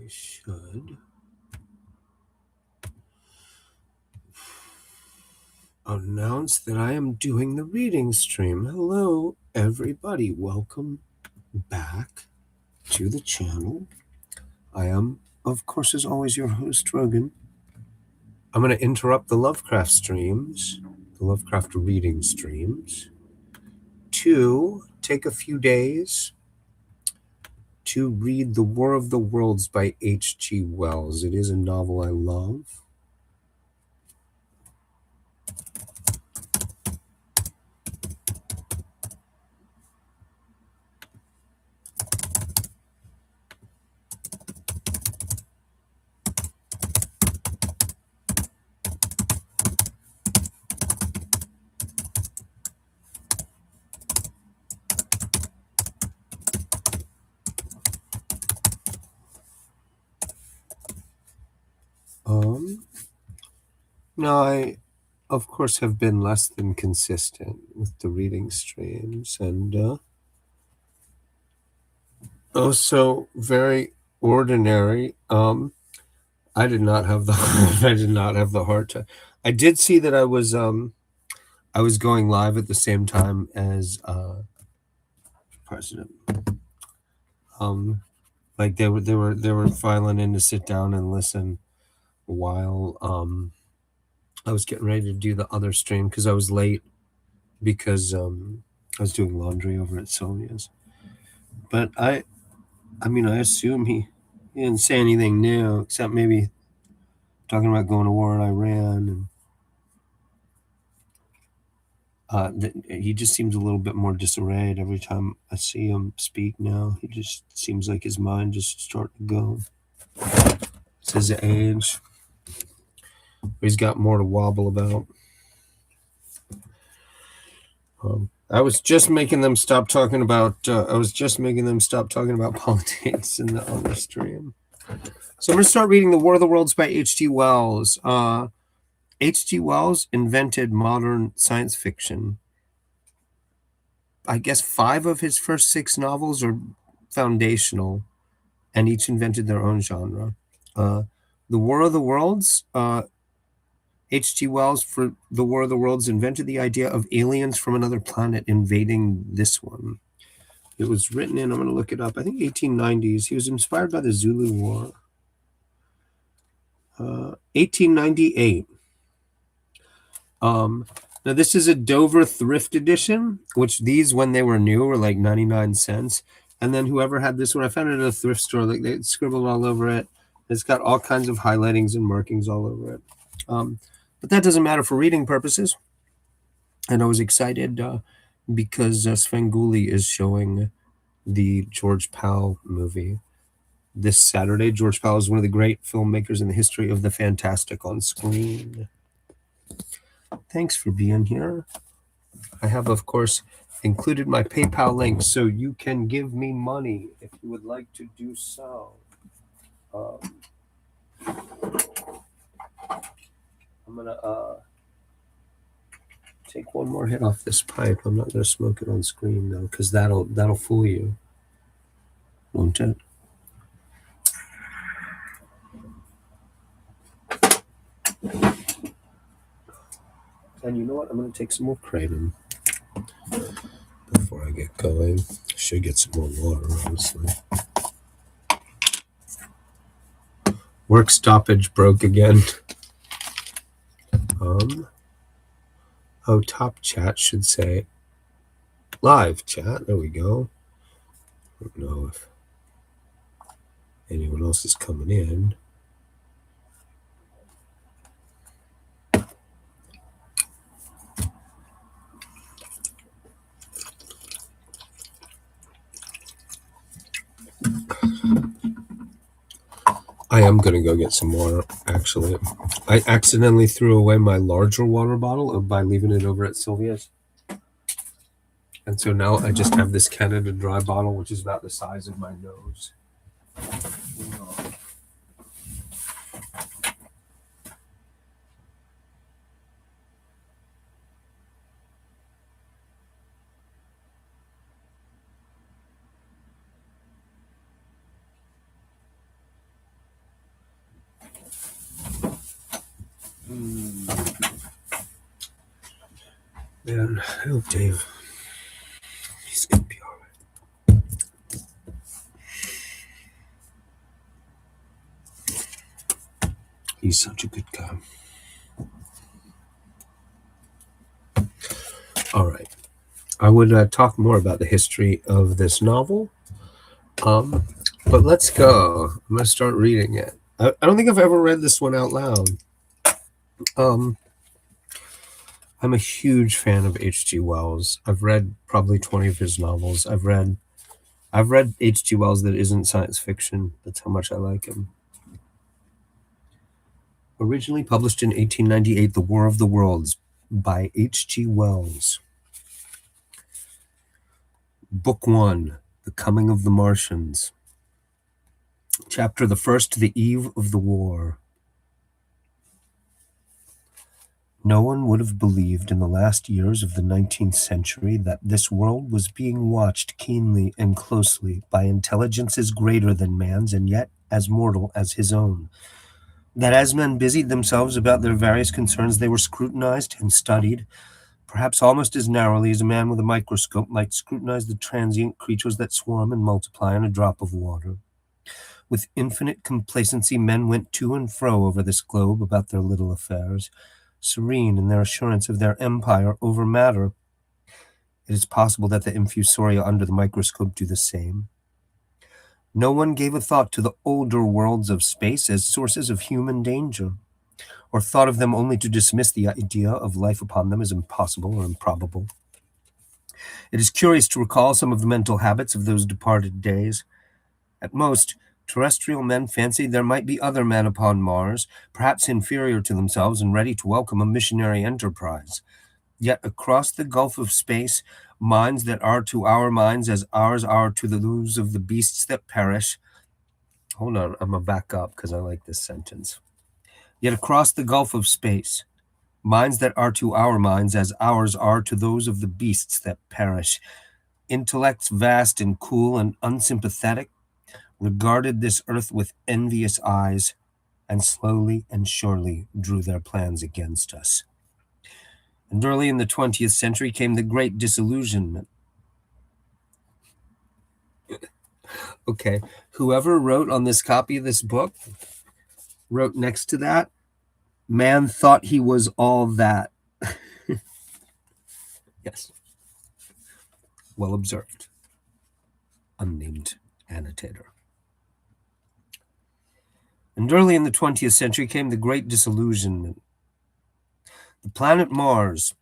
should announce that I am doing the reading stream. Hello, everybody. Welcome back to the channel. I am, of course, as always, your host, Rogan. I'm going to interrupt the Lovecraft streams, the Lovecraft reading streams, to take a few days to read The War of the Worlds by H.G. Wells. It is a novel I love. Now I, of course, have been less than consistent with the reading streams, and also very ordinary. I did not have the I did not have the heart to. I did see that I was going live at the same time as President. Like they were filing in to sit down and listen while I was getting ready to do the other stream because I was late because I was doing laundry over at Sonia's. But I mean, I assume he didn't say anything new except maybe talking about going to war in Iran, and he just seems a little bit more disarrayed every time I see him speak now. He just seems like his mind just starting to go. It's his age. He's got more to wobble about. I was just making them stop talking about. Politics in the other stream. So I'm going to start reading The War of the Worlds by H.G. Wells. H.G. Wells invented modern science fiction. I guess 5 of his first 6 novels are foundational, and each invented their own genre. The War of the Worlds, H.G. Wells, for The War of the Worlds, invented the idea of aliens from another planet invading this one. It was written in, I'm going to look it up, I think 1890s. He was inspired by the Zulu War. 1898. Now this is a Dover thrift edition, which these, when they were new, were like 99 cents. And then whoever had this one, I found it at a thrift store, like they scribbled all over it. It's got all kinds of highlightings and markings all over it. But that doesn't matter for reading purposes. And I was excited because Svengoolie is showing the George Pal movie this Saturday. George Pal is one of the great filmmakers in the history of the fantastic on screen. Thanks for being here. I have, of course, included my PayPal link so you can give me money if you would like to do so. I'm gonna take one more hit off this pipe. I'm not gonna smoke it on screen though, because that'll fool you, won't it? And you know what? I'm gonna take some more kratom before I get going. Should get some more water, obviously. Work stoppage broke again. Oh, top chat should say live chat. There we go. I don't know if anyone else is coming in. I am going to go get some water, actually. I accidentally threw away my larger water bottle by leaving it over at Sylvia's. And so now I just have this Canada Dry bottle, which is about the size of my nose. Man, I hope Dave, he's gonna be all right. He's such a good guy. All right. I would talk more about the history of this novel, but let's go. I'm going to start reading it. I don't think I've ever read this one out loud. Um, I'm a huge fan of H.G. Wells. I've read probably 20 of his novels. I've read H.G. Wells that isn't science fiction. That's how much I like him. Originally published in 1898, The War of the Worlds by H.G. Wells. Book 1, The Coming of the Martians. Chapter the first, The Eve of the War. No one would have believed in the last years of the 19th century that this world was being watched keenly and closely by intelligences greater than man's and yet as mortal as his own. That as men busied themselves about their various concerns, they were scrutinized and studied, perhaps almost as narrowly as a man with a microscope might scrutinize the transient creatures that swarm and multiply in a drop of water. With infinite complacency, men went to and fro over this globe about their little affairs, serene in their assurance of their empire over matter. It is possible that the infusoria under the microscope do the same. No one gave a thought to the older worlds of space as sources of human danger, or thought of them only to dismiss the idea of life upon them as impossible or improbable. It is curious to recall some of the mental habits of those departed days. At most, terrestrial men fancied there might be other men upon Mars, perhaps inferior to themselves and ready to welcome a missionary enterprise. Yet across the gulf of space, minds that are to our minds as ours are to those of the beasts that perish. Hold on, I'm going to back up because I like this sentence. Yet across the gulf of space, minds that are to our minds as ours are to those of the beasts that perish. Intellects vast and cool and unsympathetic regarded this earth with envious eyes and slowly and surely drew their plans against us. And early in the 20th century came the Great Disillusionment. Okay, whoever wrote on this copy of this book wrote next to that, man thought he was all that. Yes. Well observed. Unnamed annotator. And early in the 20th century came the Great Disillusionment. The planet Mars,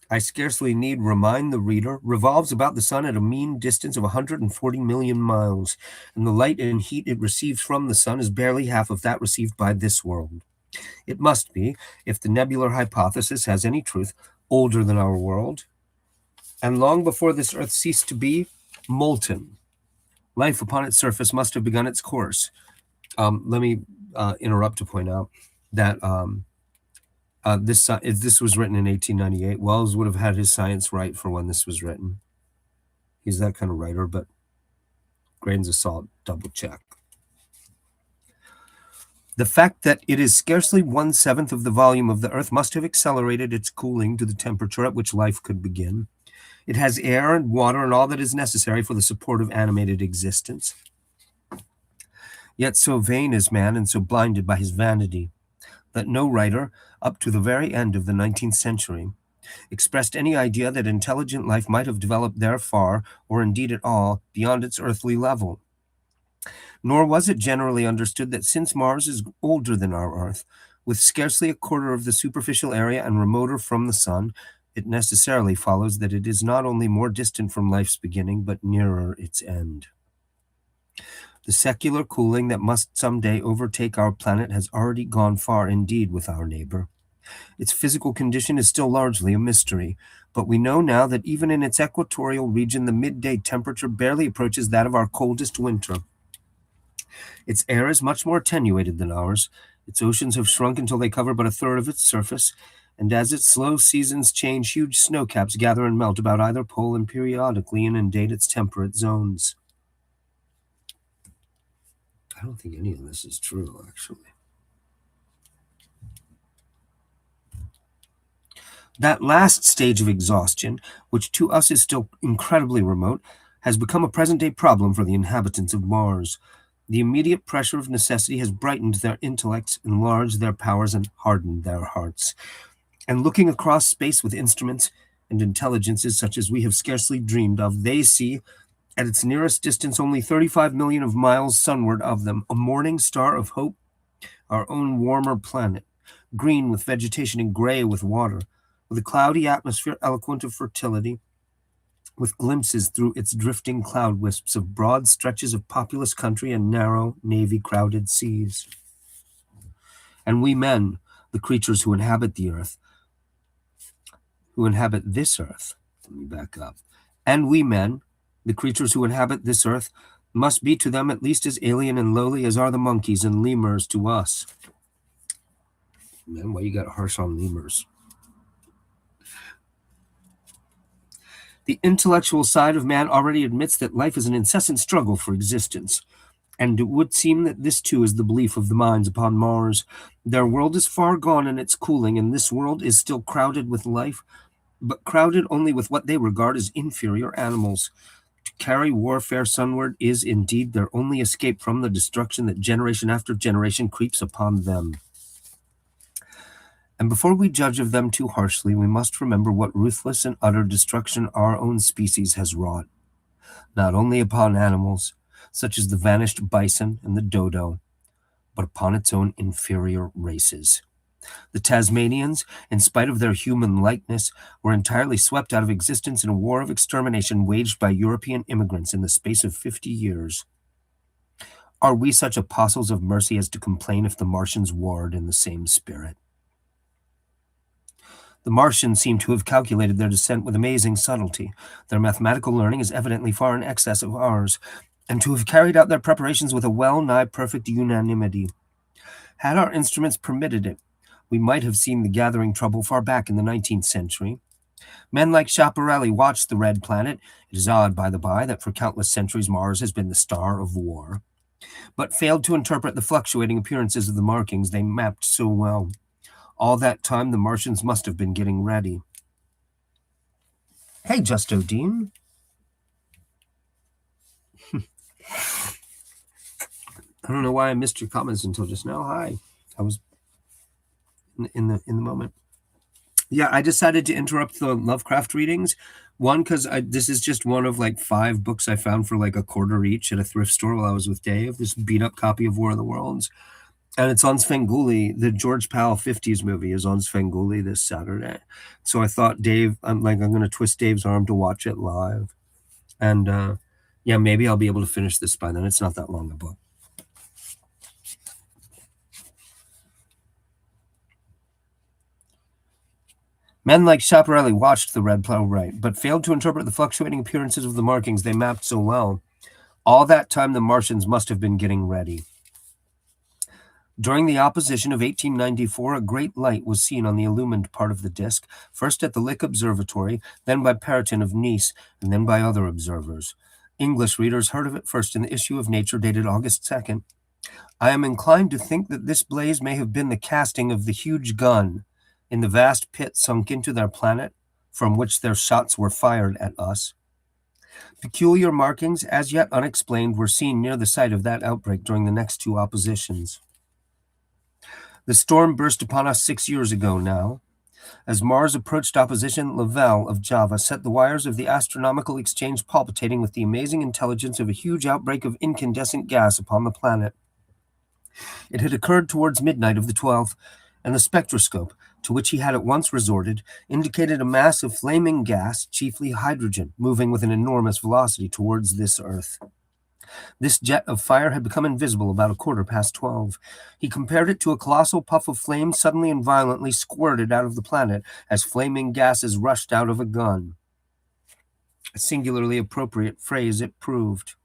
I scarcely need remind the reader, revolves about the sun at a mean distance of 140 million miles, and the light and heat it receives from the sun is barely half of that received by this world. It must be, if the nebular hypothesis has any truth, older than our world, and long before this earth ceased to be, molten. Life upon its surface must have begun its course. Let me interrupt to point out that this was written in 1898. Wells would have had his science right for when this was written. He's that kind of writer, but grains of salt, double check. The fact that it is scarcely 1/7 of the volume of the Earth must have accelerated its cooling to the temperature at which life could begin. It has air and water and all that is necessary for the support of animated existence. Yet so vain is man and so blinded by his vanity that no writer, up to the very end of the 19th century, expressed any idea that intelligent life might have developed there far, or indeed at all, beyond its earthly level. Nor was it generally understood that since Mars is older than our Earth, with scarcely a quarter of the superficial area and remoter from the Sun, it necessarily follows that it is not only more distant from life's beginning, but nearer its end. The secular cooling that must someday overtake our planet has already gone far indeed with our neighbor. Its physical condition is still largely a mystery, but we know now that even in its equatorial region, the midday temperature barely approaches that of our coldest winter. Its air is much more attenuated than ours. Its oceans have shrunk until they cover but a third of its surface, and as its slow seasons change, huge snowcaps gather and melt about either pole and periodically inundate its temperate zones. I don't think any of this is true, actually. That last stage of exhaustion, which to us is still incredibly remote, has become a present-day problem for the inhabitants of Mars. The immediate pressure of necessity has brightened their intellects, enlarged their powers, and hardened their hearts. And looking across space with instruments and intelligences such as we have scarcely dreamed of, they see, at its nearest distance only 35 million of miles sunward of them, a morning star of hope, our own warmer planet, green with vegetation and gray with water, with a cloudy atmosphere eloquent of fertility, with glimpses through its drifting cloud wisps of broad stretches of populous country and narrow, navy-crowded seas. And we men, the creatures who inhabit the earth, who inhabit this earth, let me back up, and we men, the creatures who inhabit this earth, must be to them at least as alien and lowly as are the monkeys and lemurs to us. Man, why you got harsh on lemurs? The intellectual side of man already admits that life is an incessant struggle for existence, and it would seem that this too is the belief of the minds upon Mars. Their world is far gone in its cooling, and this world is still crowded with life, but crowded only with what they regard as inferior animals. To carry warfare sunward is indeed their only escape from the destruction that generation after generation creeps upon them. And before we judge of them too harshly, we must remember what ruthless and utter destruction our own species has wrought, not only upon animals, such as the vanished bison and the dodo, but upon its own inferior races. The Tasmanians, in spite of their human likeness, were entirely swept out of existence in a war of extermination waged by European immigrants in the space of 50 years. Are we such apostles of mercy as to complain if the Martians warred in the same spirit? The Martians seem to have calculated their descent with amazing subtlety. Their mathematical learning is evidently far in excess of ours, and to have carried out their preparations with a well-nigh perfect unanimity. Had our instruments permitted it, we might have seen the gathering trouble far back in the 19th century. Men like Schiaparelli watched the red planet. It is odd, by the by, that for countless centuries Mars has been the star of war, but failed to interpret the fluctuating appearances of the markings they mapped so well. All that time, the Martians must have been getting ready. Hey, Justo Dean. I don't know why I missed your comments until just now. Hi. I was in the moment. Yeah, I decided to interrupt the Lovecraft readings. One, because this is just one of like 5 books I found for like a quarter each at a thrift store while I was with Dave. This beat up copy of War of the Worlds. And it's on Svengoolie. The George Powell 50s movie is on Svengoolie this Saturday. So I thought I'm going to twist Dave's arm to watch it live. And yeah, maybe I'll be able to finish this by then. It's not that long a book. Men like Schiaparelli watched the red plow right, but failed to interpret the fluctuating appearances of the markings they mapped so well. All that time, the Martians must have been getting ready. During the opposition of 1894, a great light was seen on the illumined part of the disk, first at the Lick Observatory, then by Perrotin of Nice, and then by other observers. English readers heard of it first in the issue of Nature dated August 2nd. I am inclined to think that this blaze may have been the casting of the huge gun in the vast pit sunk into their planet, from which their shots were fired at us. Peculiar markings, as yet unexplained, were seen near the site of that outbreak during the next 2 oppositions. The storm burst upon us 6 years ago now. As Mars approached opposition, Lavelle of Java set the wires of the astronomical exchange palpitating with the amazing intelligence of a huge outbreak of incandescent gas upon the planet. It had occurred towards midnight of the 12th, and the spectroscope, to which he had at once resorted, indicated a mass of flaming gas, chiefly hydrogen, moving with an enormous velocity towards this Earth. This jet of fire had become invisible about 12:15. He compared it to a colossal puff of flame suddenly and violently squirted out of the planet as flaming gases rushed out of a gun. A singularly appropriate phrase it proved.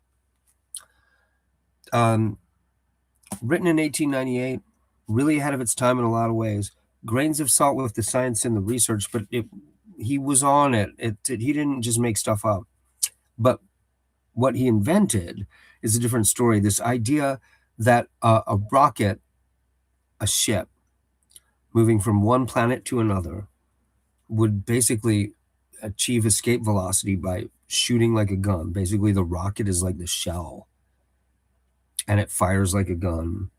Written in 1898, really ahead of its time in a lot of ways. Grains of salt with the science and the research, but he was on it. He didn't just make stuff up. But what he invented is a different story. This idea that a rocket, a ship, moving from one planet to another, would basically achieve escape velocity by shooting like a gun. Basically, the rocket is like the shell, and it fires like a gun.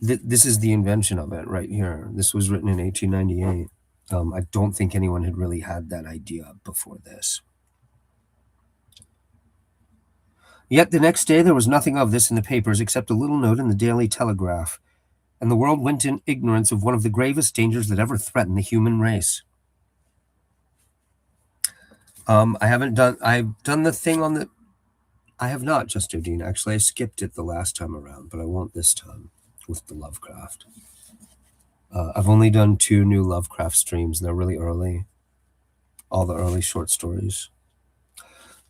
This is the invention of it right here. This was written in 1898. I don't think anyone had really had that idea before this. Yet the next day there was nothing of this in the papers except a little note in the Daily Telegraph, and the world went in ignorance of one of the gravest dangers that ever threatened the human race. I've done the thing on the, I have not, Just Odin. Actually, I skipped it the last time around, but I won't this time with the Lovecraft. I've only done 2 new Lovecraft streams, and they're really early. All the early short stories.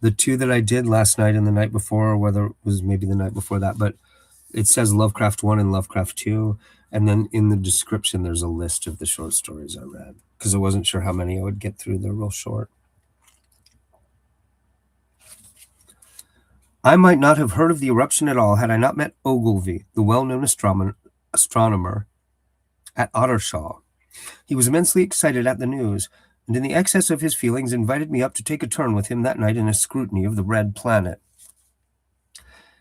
The 2 that I did last night and the night before, or whether it was maybe the night before that, but it says Lovecraft 1 and Lovecraft 2, and then in the description there's a list of the short stories I read, because I wasn't sure how many I would get through. They're real short. I might not have heard of the eruption at all had I not met Ogilvy, the well-known astronomer at Ottershaw. He was immensely excited at the news, and in the excess of his feelings invited me up to take a turn with him that night in a scrutiny of the red planet.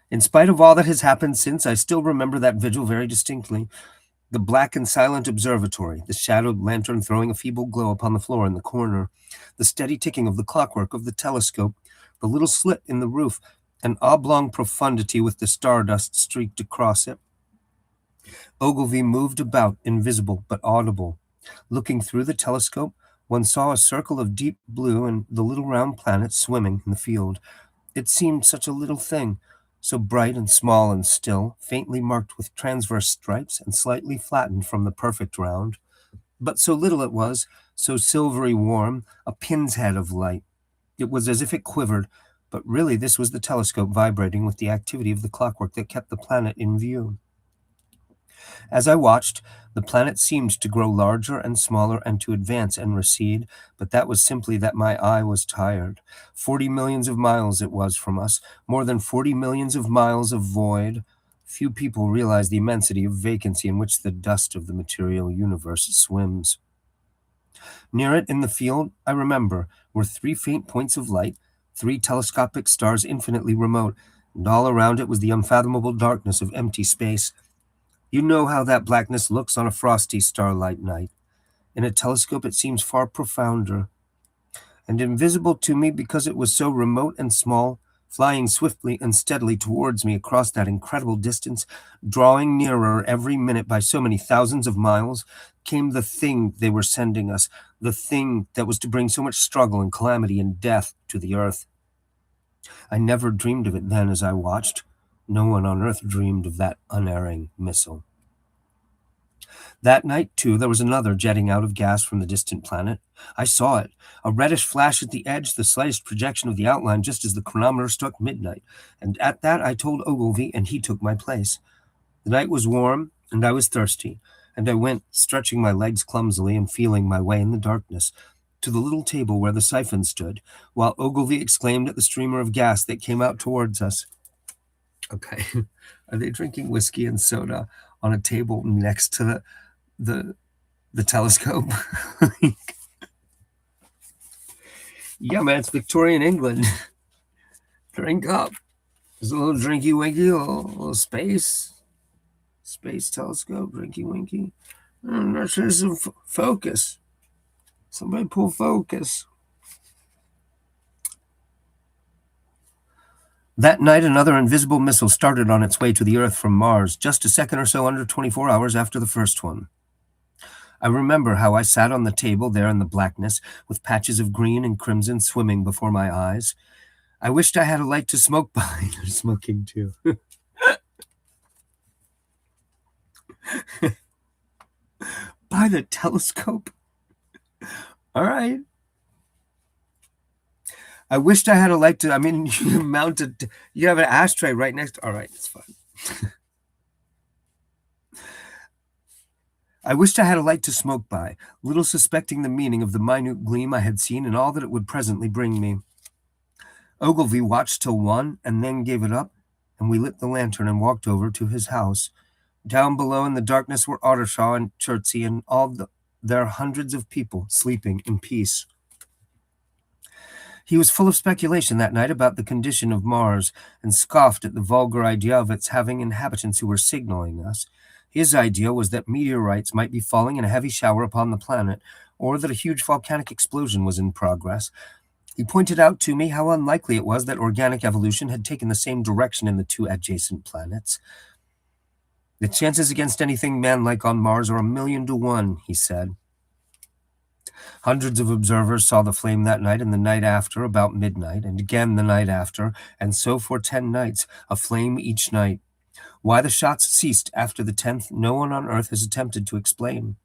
In spite of all that has happened since, I still remember that vigil very distinctly. The black and silent observatory, the shadowed lantern throwing a feeble glow upon the floor in the corner, the steady ticking of the clockwork of the telescope, the little slit in the roof, an oblong profundity with the stardust streaked across it. Ogilvy moved about, invisible but audible. Looking through the telescope, one saw a circle of deep blue and the little round planet swimming in the field. It seemed such a little thing, so bright and small and still, faintly marked with transverse stripes and slightly flattened from the perfect round. But so little it was, so silvery warm, a pin's head of light. It was as if it quivered, but really this was the telescope vibrating with the activity of the clockwork that kept the planet in view. As I watched, the planet seemed to grow larger and smaller and to advance and recede, but that was simply that my eye was tired. 40 millions of miles it was from us, more than 40 millions of miles of void. Few people realize the immensity of vacancy in which the dust of the material universe swims. Near it in the field, I remember, were 3 faint points of light, 3 telescopic stars infinitely remote, and all around it was the unfathomable darkness of empty space. You know how that blackness looks on a frosty starlight night. In a telescope it seems far profounder, and invisible to me because it was so remote and small, flying swiftly and steadily towards me across that incredible distance, drawing nearer every minute by so many thousands of miles, came the thing they were sending us, the thing that was to bring so much struggle and calamity and death to the earth. I never dreamed of it then as I watched. No one on earth dreamed of that unerring missile. That night, too, there was another jetting out of gas from the distant planet. I saw it, a reddish flash at the edge, the slightest projection of the outline just as the chronometer struck midnight, and at that I told Ogilvy, and he took my place. The night was warm, and I was thirsty, and I went, stretching my legs clumsily and feeling my way in the darkness, to the little table where the siphon stood, while Ogilvy exclaimed at the streamer of gas that came out towards us. Okay, are they drinking whiskey and soda on a table next to the telescope? Yeah, man, it's Victorian England. Drink up. There's a little drinky winky, a little space telescope, drinky winky. I'm not sure some focus. Somebody pull focus. That night, another invisible missile started on its way to the Earth from Mars, just a second or so under 24 hours after the first one. I remember how I sat on the table there in the blackness, with patches of green and crimson swimming before my eyes. I wished I had a light to smoke by. They're smoking too. By the telescope. All right. I wished I had a light to, I mean, you have an ashtray right next. All right, it's fine. I wished I had a light to smoke by, little suspecting the meaning of the minute gleam I had seen and all that it would presently bring me. Ogilvy watched till 1 and then gave it up, and we lit the lantern and walked over to his house. Down below in the darkness were Ottershaw and Chertsey and all there are hundreds of people sleeping in peace. He was full of speculation that night about the condition of Mars, and scoffed at the vulgar idea of its having inhabitants who were signaling us. His idea was that meteorites might be falling in a heavy shower upon the planet, or that a huge volcanic explosion was in progress. He pointed out to me how unlikely it was that organic evolution had taken the same direction in the two adjacent planets. The chances against anything man-like on Mars are 1,000,000 to 1, he said. Hundreds of observers saw the flame that night and the night after, about midnight, and again the night after, and so for 10 nights, a flame each night. Why the shots ceased after the 10th, no one on Earth has attempted to explain.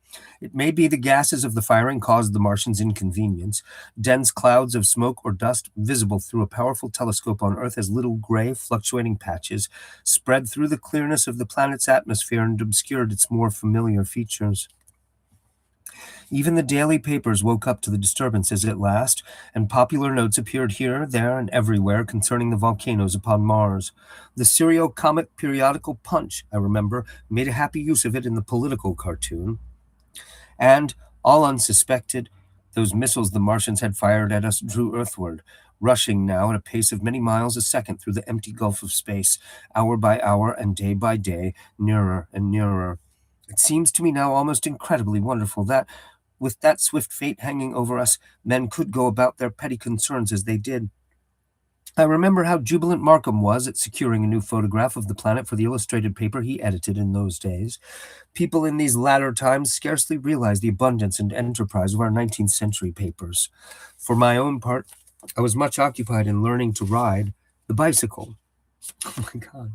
It may be the gases of the firing caused the Martians inconvenience. Dense clouds of smoke or dust, visible through a powerful telescope on Earth as little gray, fluctuating patches, spread through the clearness of the planet's atmosphere and obscured its more familiar features. Even the daily papers woke up to the disturbances at last, and popular notes appeared here, there, and everywhere concerning the volcanoes upon Mars. The serio-comic periodical Punch, I remember, made a happy use of it in the political cartoon. And, all unsuspected, those missiles the Martians had fired at us drew earthward, rushing now at a pace of many miles a second through the empty gulf of space, hour by hour and day by day, nearer and nearer. It seems to me now almost incredibly wonderful that, with that swift fate hanging over us, men could go about their petty concerns as they did. I remember how jubilant Markham was at securing a new photograph of the planet for the illustrated paper he edited in those days. People in these latter times scarcely realize the abundance and enterprise of our 19th century papers. For my own part, I was much occupied in learning to ride the bicycle. Oh my God.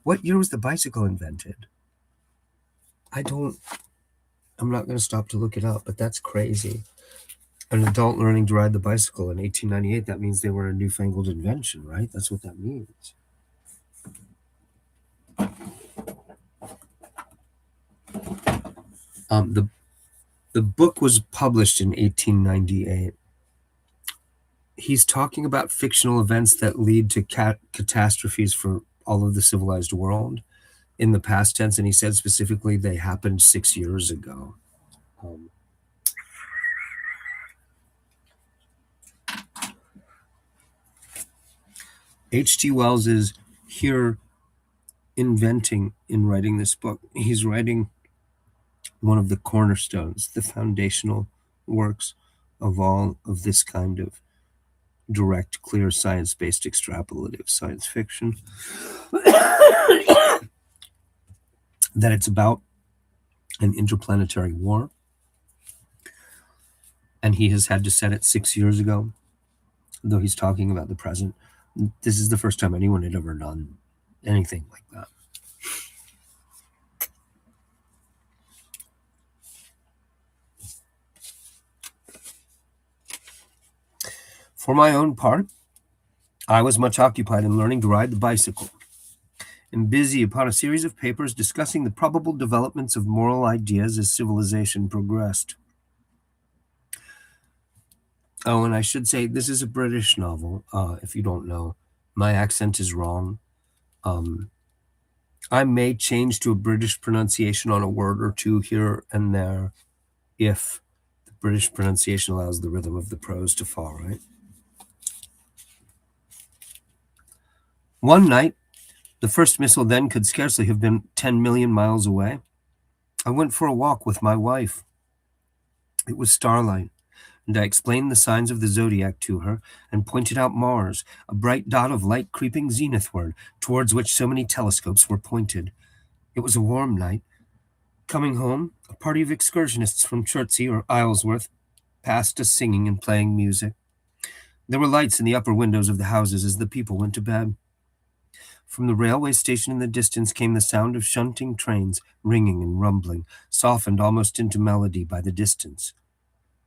What year was the bicycle invented? I'm not going to stop to look it up, but that's crazy. An adult learning to ride the bicycle in 1898, that means they were a newfangled invention, right? That's what that means. The book was published in 1898. He's talking about fictional events that lead to catastrophes for all of the civilized world in the past tense, and he said specifically they happened 6 years ago. H.G. Wells is here inventing in writing this book. He's writing one of the cornerstones, the foundational works of all of this kind of direct, clear, science-based, extrapolative science fiction. That it's about an interplanetary war, and he has had to set it 6 years ago, though he's talking about the present. This is the first time anyone had ever done anything like that. For my own part, I was much occupied in learning to ride the bicycle, and busy upon a series of papers discussing the probable developments of moral ideas as civilization progressed. Oh, and I should say, this is a British novel, if you don't know. My accent is wrong. I may change to a British pronunciation on a word or two here and there if the British pronunciation allows the rhythm of the prose to fall, right? One night, the first missile then could scarcely have been 10 million miles away. I went for a walk with my wife. It was starlight, and I explained the signs of the zodiac to her and pointed out Mars, a bright dot of light creeping zenithward, towards which so many telescopes were pointed. It was a warm night. Coming home, a party of excursionists from Chertsey or Isleworth passed us singing and playing music. There were lights in the upper windows of the houses as the people went to bed. From the railway station in the distance came the sound of shunting trains, ringing and rumbling, softened almost into melody by the distance.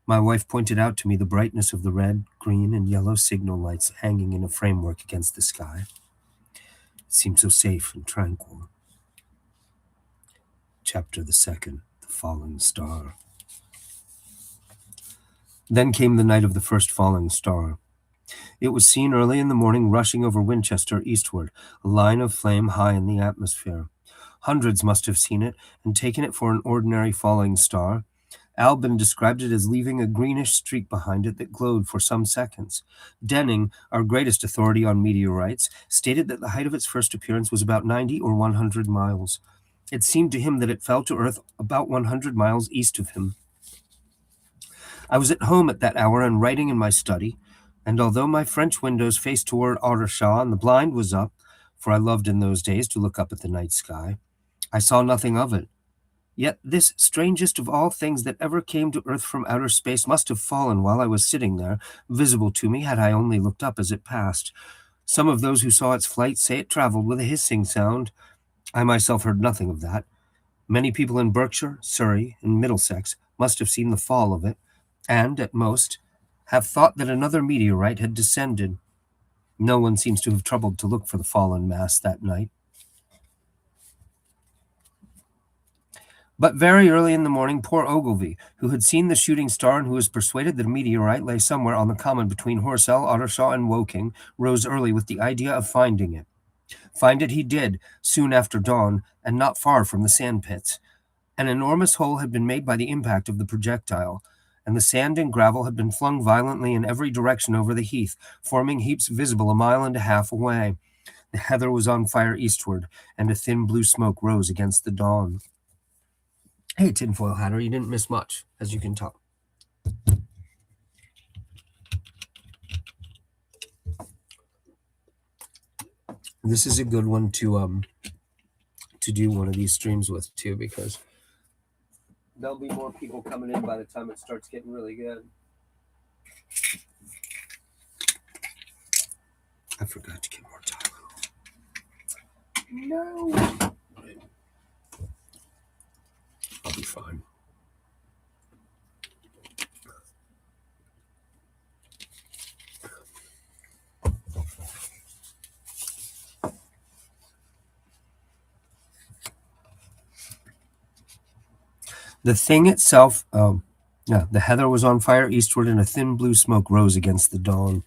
My wife pointed out to me the brightness of the red, green, and yellow signal lights hanging in a framework against the sky. It seemed so safe and tranquil. Chapter the 2nd, The Falling Star. Then came the night of the first falling star. It was seen early in the morning rushing over Winchester eastward, a line of flame high in the atmosphere. Hundreds must have seen it and taken it for an ordinary falling star, Albin described it as leaving a greenish streak behind it that glowed for some seconds. Denning, our greatest authority on meteorites, stated that the height of its first appearance was about 90 or 100 miles. It seemed to him that it fell to Earth about 100 miles east of him. I was at home at that hour and writing in my study, and although my French windows faced toward Ottershaw and the blind was up, for I loved in those days to look up at the night sky, I saw nothing of it. Yet this strangest of all things that ever came to Earth from outer space must have fallen while I was sitting there, visible to me had I only looked up as it passed. Some of those who saw its flight say it traveled with a hissing sound. I myself heard nothing of that. Many people in Berkshire, Surrey, and Middlesex must have seen the fall of it, and, at most, have thought that another meteorite had descended. No one seems to have troubled to look for the fallen mass that night. But very early in the morning, poor Ogilvy, who had seen the shooting star and who was persuaded that a meteorite lay somewhere on the common between Horsell, Ottershaw, and Woking, rose early with the idea of finding it. Find it he did, soon after dawn, and not far from the sand pits. An enormous hole had been made by the impact of the projectile, and the sand and gravel had been flung violently in every direction over the heath, forming heaps visible a mile and a half away. The heather was on fire eastward, and a thin blue smoke rose against the dawn. Hey, tinfoil hatter, you didn't miss much, as you can tell. This is a good one to do one of these streams with too, because there'll be more people coming in by the time it starts getting really good. I forgot to get more Tylenol. No. I'll be fine. The thing itself, the heather was on fire eastward, and a thin blue smoke rose against the dawn.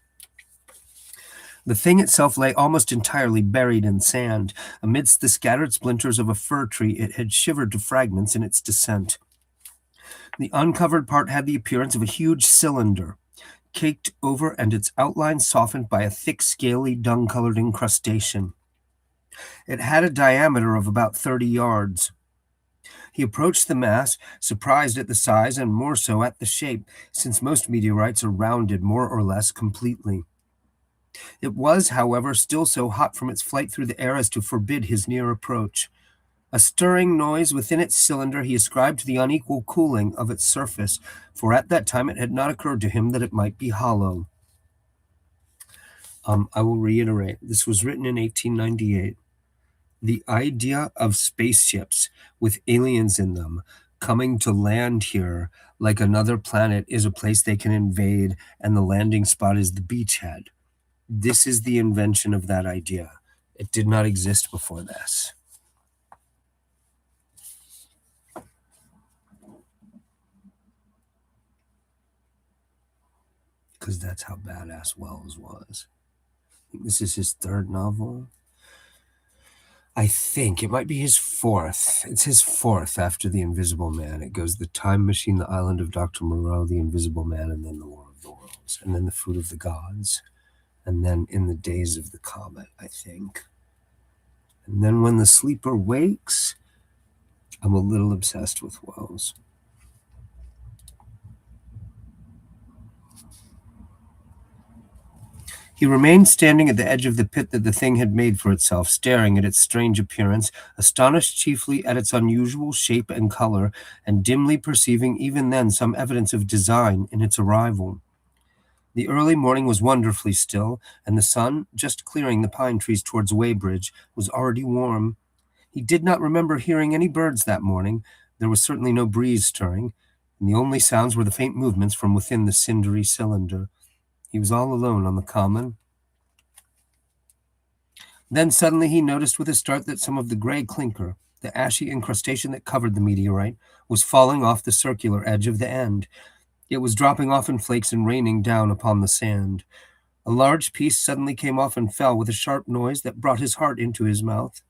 The thing itself lay almost entirely buried in sand. Amidst the scattered splinters of a fir tree, it had shivered to fragments in its descent. The uncovered part had the appearance of a huge cylinder, caked over and its outline softened by a thick, scaly, dung-colored incrustation. It had a diameter of about 30 yards. He approached the mass, surprised at the size and more so at the shape, since most meteorites are rounded more or less completely. It was, however, still so hot from its flight through the air as to forbid his near approach. A stirring noise within its cylinder he ascribed to the unequal cooling of its surface, for at that time it had not occurred to him that it might be hollow. I will reiterate, this was written in 1898. The idea of spaceships with aliens in them coming to land here like another planet is a place they can invade, and the landing spot is the beachhead. This is the invention of that idea. It did not exist before this. Because that's how badass Wells was. This is his third novel. I think it might be his fourth. It's his fourth after The Invisible Man. It goes The Time Machine, The Island of Dr. Moreau, The Invisible Man, and then The War of the Worlds, and then The Fruit of the Gods, and then In the Days of the Comet, I think. And then When the Sleeper Wakes. I'm a little obsessed with Wells. He remained standing at the edge of the pit that the thing had made for itself, staring at its strange appearance, astonished chiefly at its unusual shape and color, and dimly perceiving even then some evidence of design in its arrival. The early morning was wonderfully still, and the sun, just clearing the pine trees towards Weybridge, was already warm. He did not remember hearing any birds that morning. There was certainly no breeze stirring, and the only sounds were the faint movements from within the cindery cylinder. He was all alone on the common. Then suddenly he noticed with a start that some of the gray clinker, the ashy incrustation that covered the meteorite, was falling off the circular edge of the end. It was dropping off in flakes and raining down upon the sand. A large piece suddenly came off and fell with a sharp noise that brought his heart into his mouth.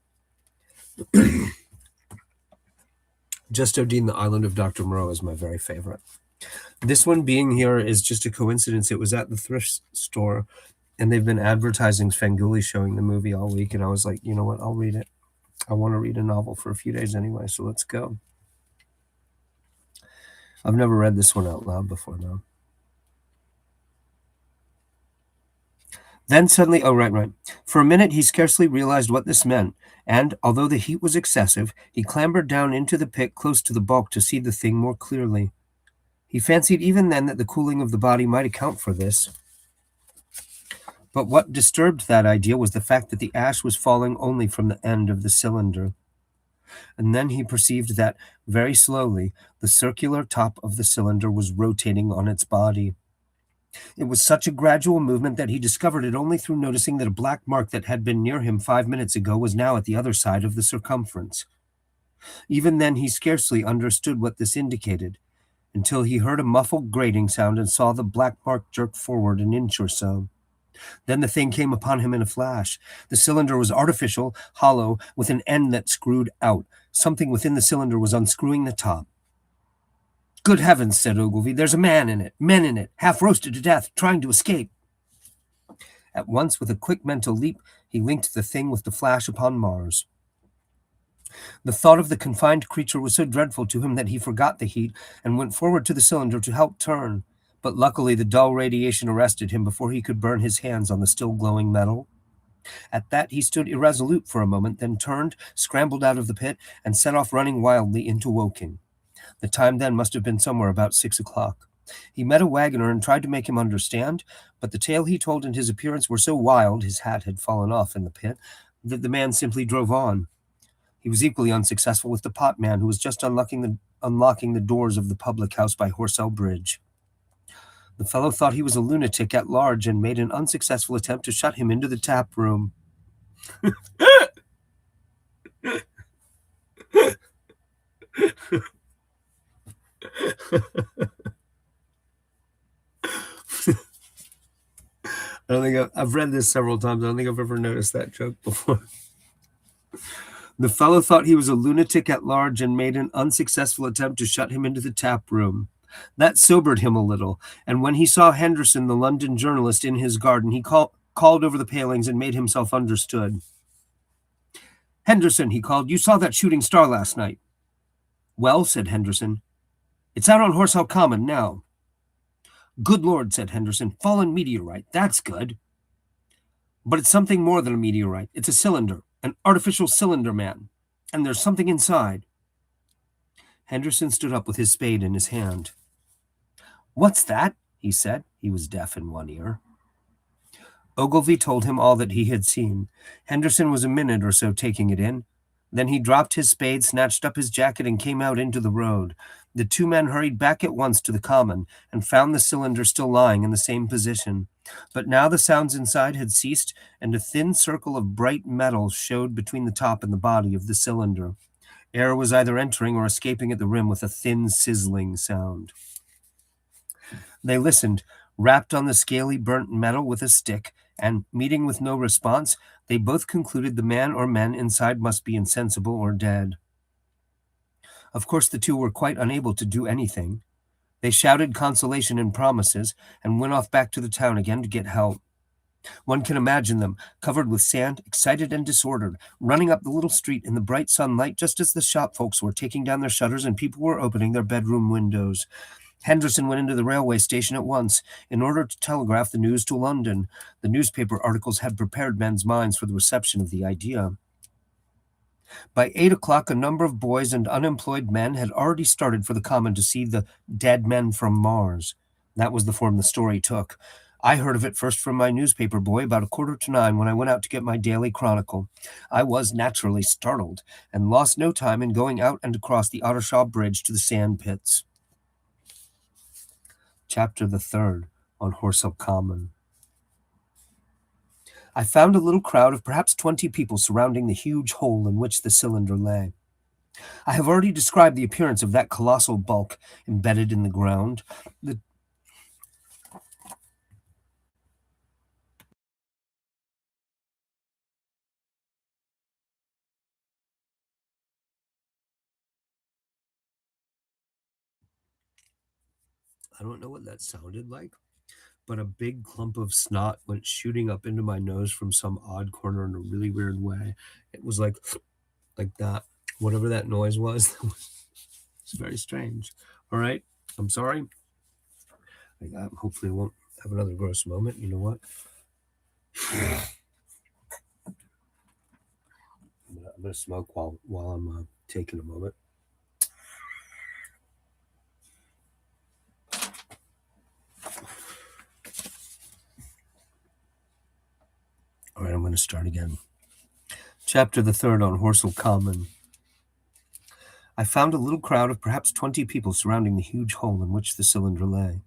Just Odin, the Island of Dr. Moreau is my very favorite. This one being here is just a coincidence. It was at the thrift store, and they've been advertising Svengoolie showing the movie all week, and I was like, you know what, I'll read it. I want to read a novel for a few days anyway, so let's go. I've never read this one out loud before, though. Then suddenly, oh, right. For a minute, he scarcely realized what this meant, and, although the heat was excessive, he clambered down into the pit close to the bulk to see the thing more clearly. He fancied even then that the cooling of the body might account for this. But what disturbed that idea was the fact that the ash was falling only from the end of the cylinder. And then he perceived that, very slowly, the circular top of the cylinder was rotating on its body. It was such a gradual movement that he discovered it only through noticing that a black mark that had been near him 5 minutes ago was now at the other side of the circumference. Even then he scarcely understood what this indicated, until he heard a muffled grating sound and saw the black mark jerk forward an inch or so. Then the thing came upon him in a flash. The cylinder was artificial, hollow, with an end that screwed out. Something within the cylinder was unscrewing the top. "Good heavens," said Ogilvy, "there's a man in it, men in it, half roasted to death, trying to escape." At once, with a quick mental leap, he linked the thing with the flash upon Mars. The thought of the confined creature was so dreadful to him that he forgot the heat and went forward to the cylinder to help turn. But luckily the dull radiation arrested him before he could burn his hands on the still glowing metal. At that he stood irresolute for a moment, then turned, scrambled out of the pit, and set off running wildly into Woking. The time then must have been somewhere about 6 o'clock. He met a wagoner and tried to make him understand, but the tale he told and his appearance were so wild, his hat had fallen off in the pit, that the man simply drove on. He was equally unsuccessful with the potman, who was just unlocking the doors of the public house by Horsell Bridge. The fellow thought he was a lunatic at large and made an unsuccessful attempt to shut him into the tap room. I don't think I've read this several times. I don't think I've ever noticed that joke before. The fellow thought he was a lunatic at large and made an unsuccessful attempt to shut him into the tap room. That sobered him a little, and when he saw Henderson, the London journalist, in his garden, he called over the palings and made himself understood. "Henderson," he called, "you saw that shooting star last night." "Well," said Henderson. "It's out on Horsell Common now." "Good Lord," said Henderson, "fallen meteorite. That's good." "But it's something more than a meteorite. It's a cylinder, an artificial cylinder, man. And there's something inside." Henderson stood up with his spade in his hand. "What's that?" he said. He was deaf in one ear. Ogilvy told him all that he had seen. Henderson was a minute or so taking it in. Then he dropped his spade, snatched up his jacket, and came out into the road. The two men hurried back at once to the common, and found the cylinder still lying in the same position. But now the sounds inside had ceased, and a thin circle of bright metal showed between the top and the body of the cylinder. Air was either entering or escaping at the rim with a thin, sizzling sound. They listened, rapped on the scaly, burnt metal with a stick, and, meeting with no response, they both concluded the man or men inside must be insensible or dead. Of course, the two were quite unable to do anything. They shouted consolation and promises, and went off back to the town again to get help. One can imagine them, covered with sand, excited and disordered, running up the little street in the bright sunlight just as the shop folks were taking down their shutters and people were opening their bedroom windows. Henderson went into the railway station at once, in order to telegraph the news to London. The newspaper articles had prepared men's minds for the reception of the idea. By 8 o'clock, a number of boys and unemployed men had already started for the common to see the dead men from Mars. That was the form the story took. I heard of it first from my newspaper boy about 9:15 when I went out to get my daily Chronicle. I was naturally startled, and lost no time in going out and across the Ottershaw Bridge to the sand pits. Chapter the 3rd, on Horsell Common. I found a little crowd of perhaps 20 people surrounding the huge hole in which the cylinder lay. I have already described the appearance of that colossal bulk embedded in the ground. The I don't know what that sounded like, but a big clump of snot went shooting up into my nose from some odd corner in a really weird way. It was like that. Whatever that noise was, it's very strange. All right. I'm sorry. Hopefully I won't have another gross moment. You know what? I'm gonna smoke while I'm taking a moment. All right, I'm going to start again. Chapter the third on Horsell Common. I found a little crowd of perhaps 20 people surrounding the huge hole in which the cylinder lay.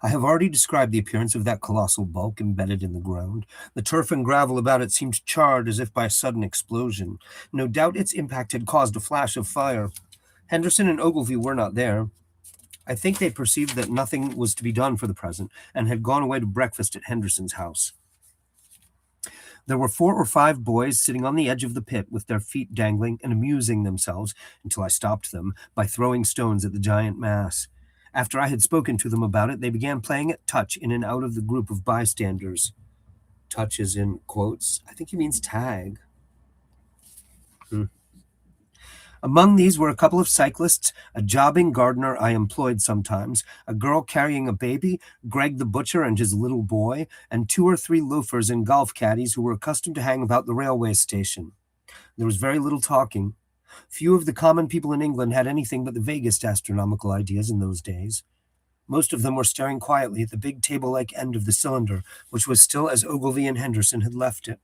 I have already described the appearance of that colossal bulk embedded in the ground. The turf and gravel about it seemed charred as if by a sudden explosion. No doubt its impact had caused a flash of fire. Henderson and Ogilvy were not there. I think they perceived that nothing was to be done for the present, and had gone away to breakfast at Henderson's house. There were 4 or 5 boys sitting on the edge of the pit with their feet dangling and amusing themselves until I stopped them by throwing stones at the giant mass. After I had spoken to them about it, they began playing at touch in and out of the group of bystanders. Touch is in quotes. I think he means tag. Among these were a couple of cyclists, a jobbing gardener I employed sometimes, a girl carrying a baby, Greg the butcher and his little boy, and 2 or 3 loafers and golf caddies who were accustomed to hang about the railway station. There was very little talking. Few of the common people in England had anything but the vaguest astronomical ideas in those days. Most of them were staring quietly at the big table-like end of the cylinder, which was still as Ogilvy and Henderson had left it.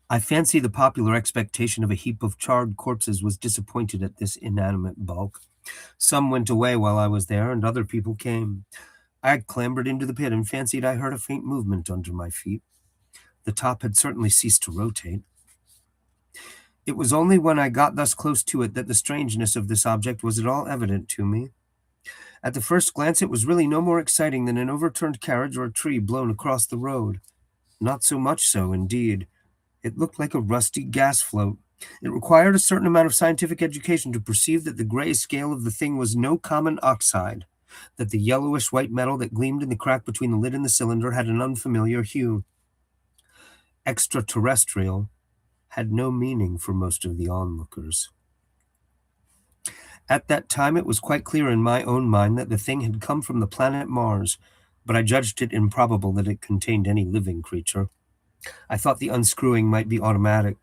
I fancy the popular expectation of a heap of charred corpses was disappointed at this inanimate bulk. Some went away while I was there, and other people came. I clambered into the pit and fancied I heard a faint movement under my feet. The top had certainly ceased to rotate. It was only when I got thus close to it that the strangeness of this object was at all evident to me. At the first glance, it was really no more exciting than an overturned carriage or a tree blown across the road. Not so much so, indeed. It looked like a rusty gas float. It required a certain amount of scientific education to perceive that the gray scale of the thing was no common oxide, that the yellowish-white metal that gleamed in the crack between the lid and the cylinder had an unfamiliar hue. Extraterrestrial had no meaning for most of the onlookers. At that time, it was quite clear in my own mind that the thing had come from the planet Mars, but I judged it improbable that it contained any living creature. I thought the unscrewing might be automatic.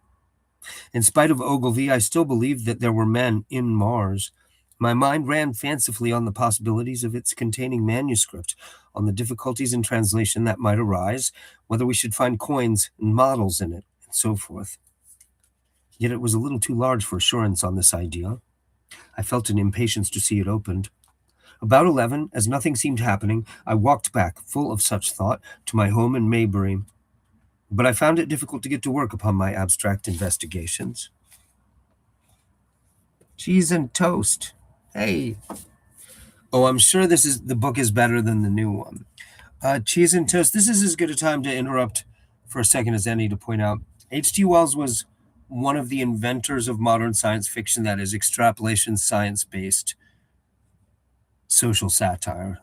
In spite of Ogilvy, I still believed that there were men in Mars. My mind ran fancifully on the possibilities of its containing manuscript, on the difficulties in translation that might arise, whether we should find coins and models in it, and so forth. Yet it was a little too large for assurance on this idea. I felt an impatience to see it opened. About 11, as nothing seemed happening, I walked back, full of such thought, to my home in Maybury. But I found it difficult to get to work upon my abstract investigations. Cheese and toast. Hey. Oh, I'm sure the book is better than the new one. Cheese and toast. This is as good a time to interrupt for a second as any to point out. H.G. Wells was one of the inventors of modern science fiction, that is, extrapolation, science-based social satire.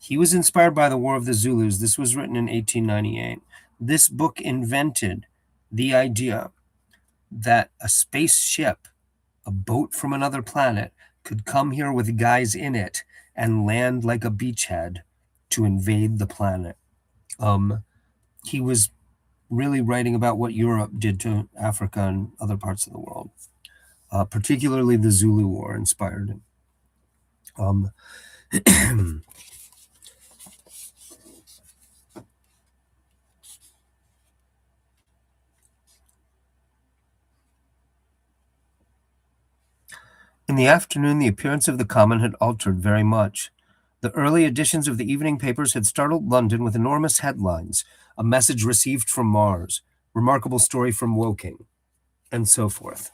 He was inspired by the War of the Zulus. This was written in 1898. This book invented the idea that a spaceship, a boat from another planet, could come here with guys in it and land like a beachhead to invade the planet. He was really writing about what Europe did to Africa and other parts of the world. Particularly the Zulu War inspired him. In the afternoon, the appearance of the common had altered very much. The early editions of the evening papers had startled London with enormous headlines: "A message received from Mars," "Remarkable story from Woking," and so forth.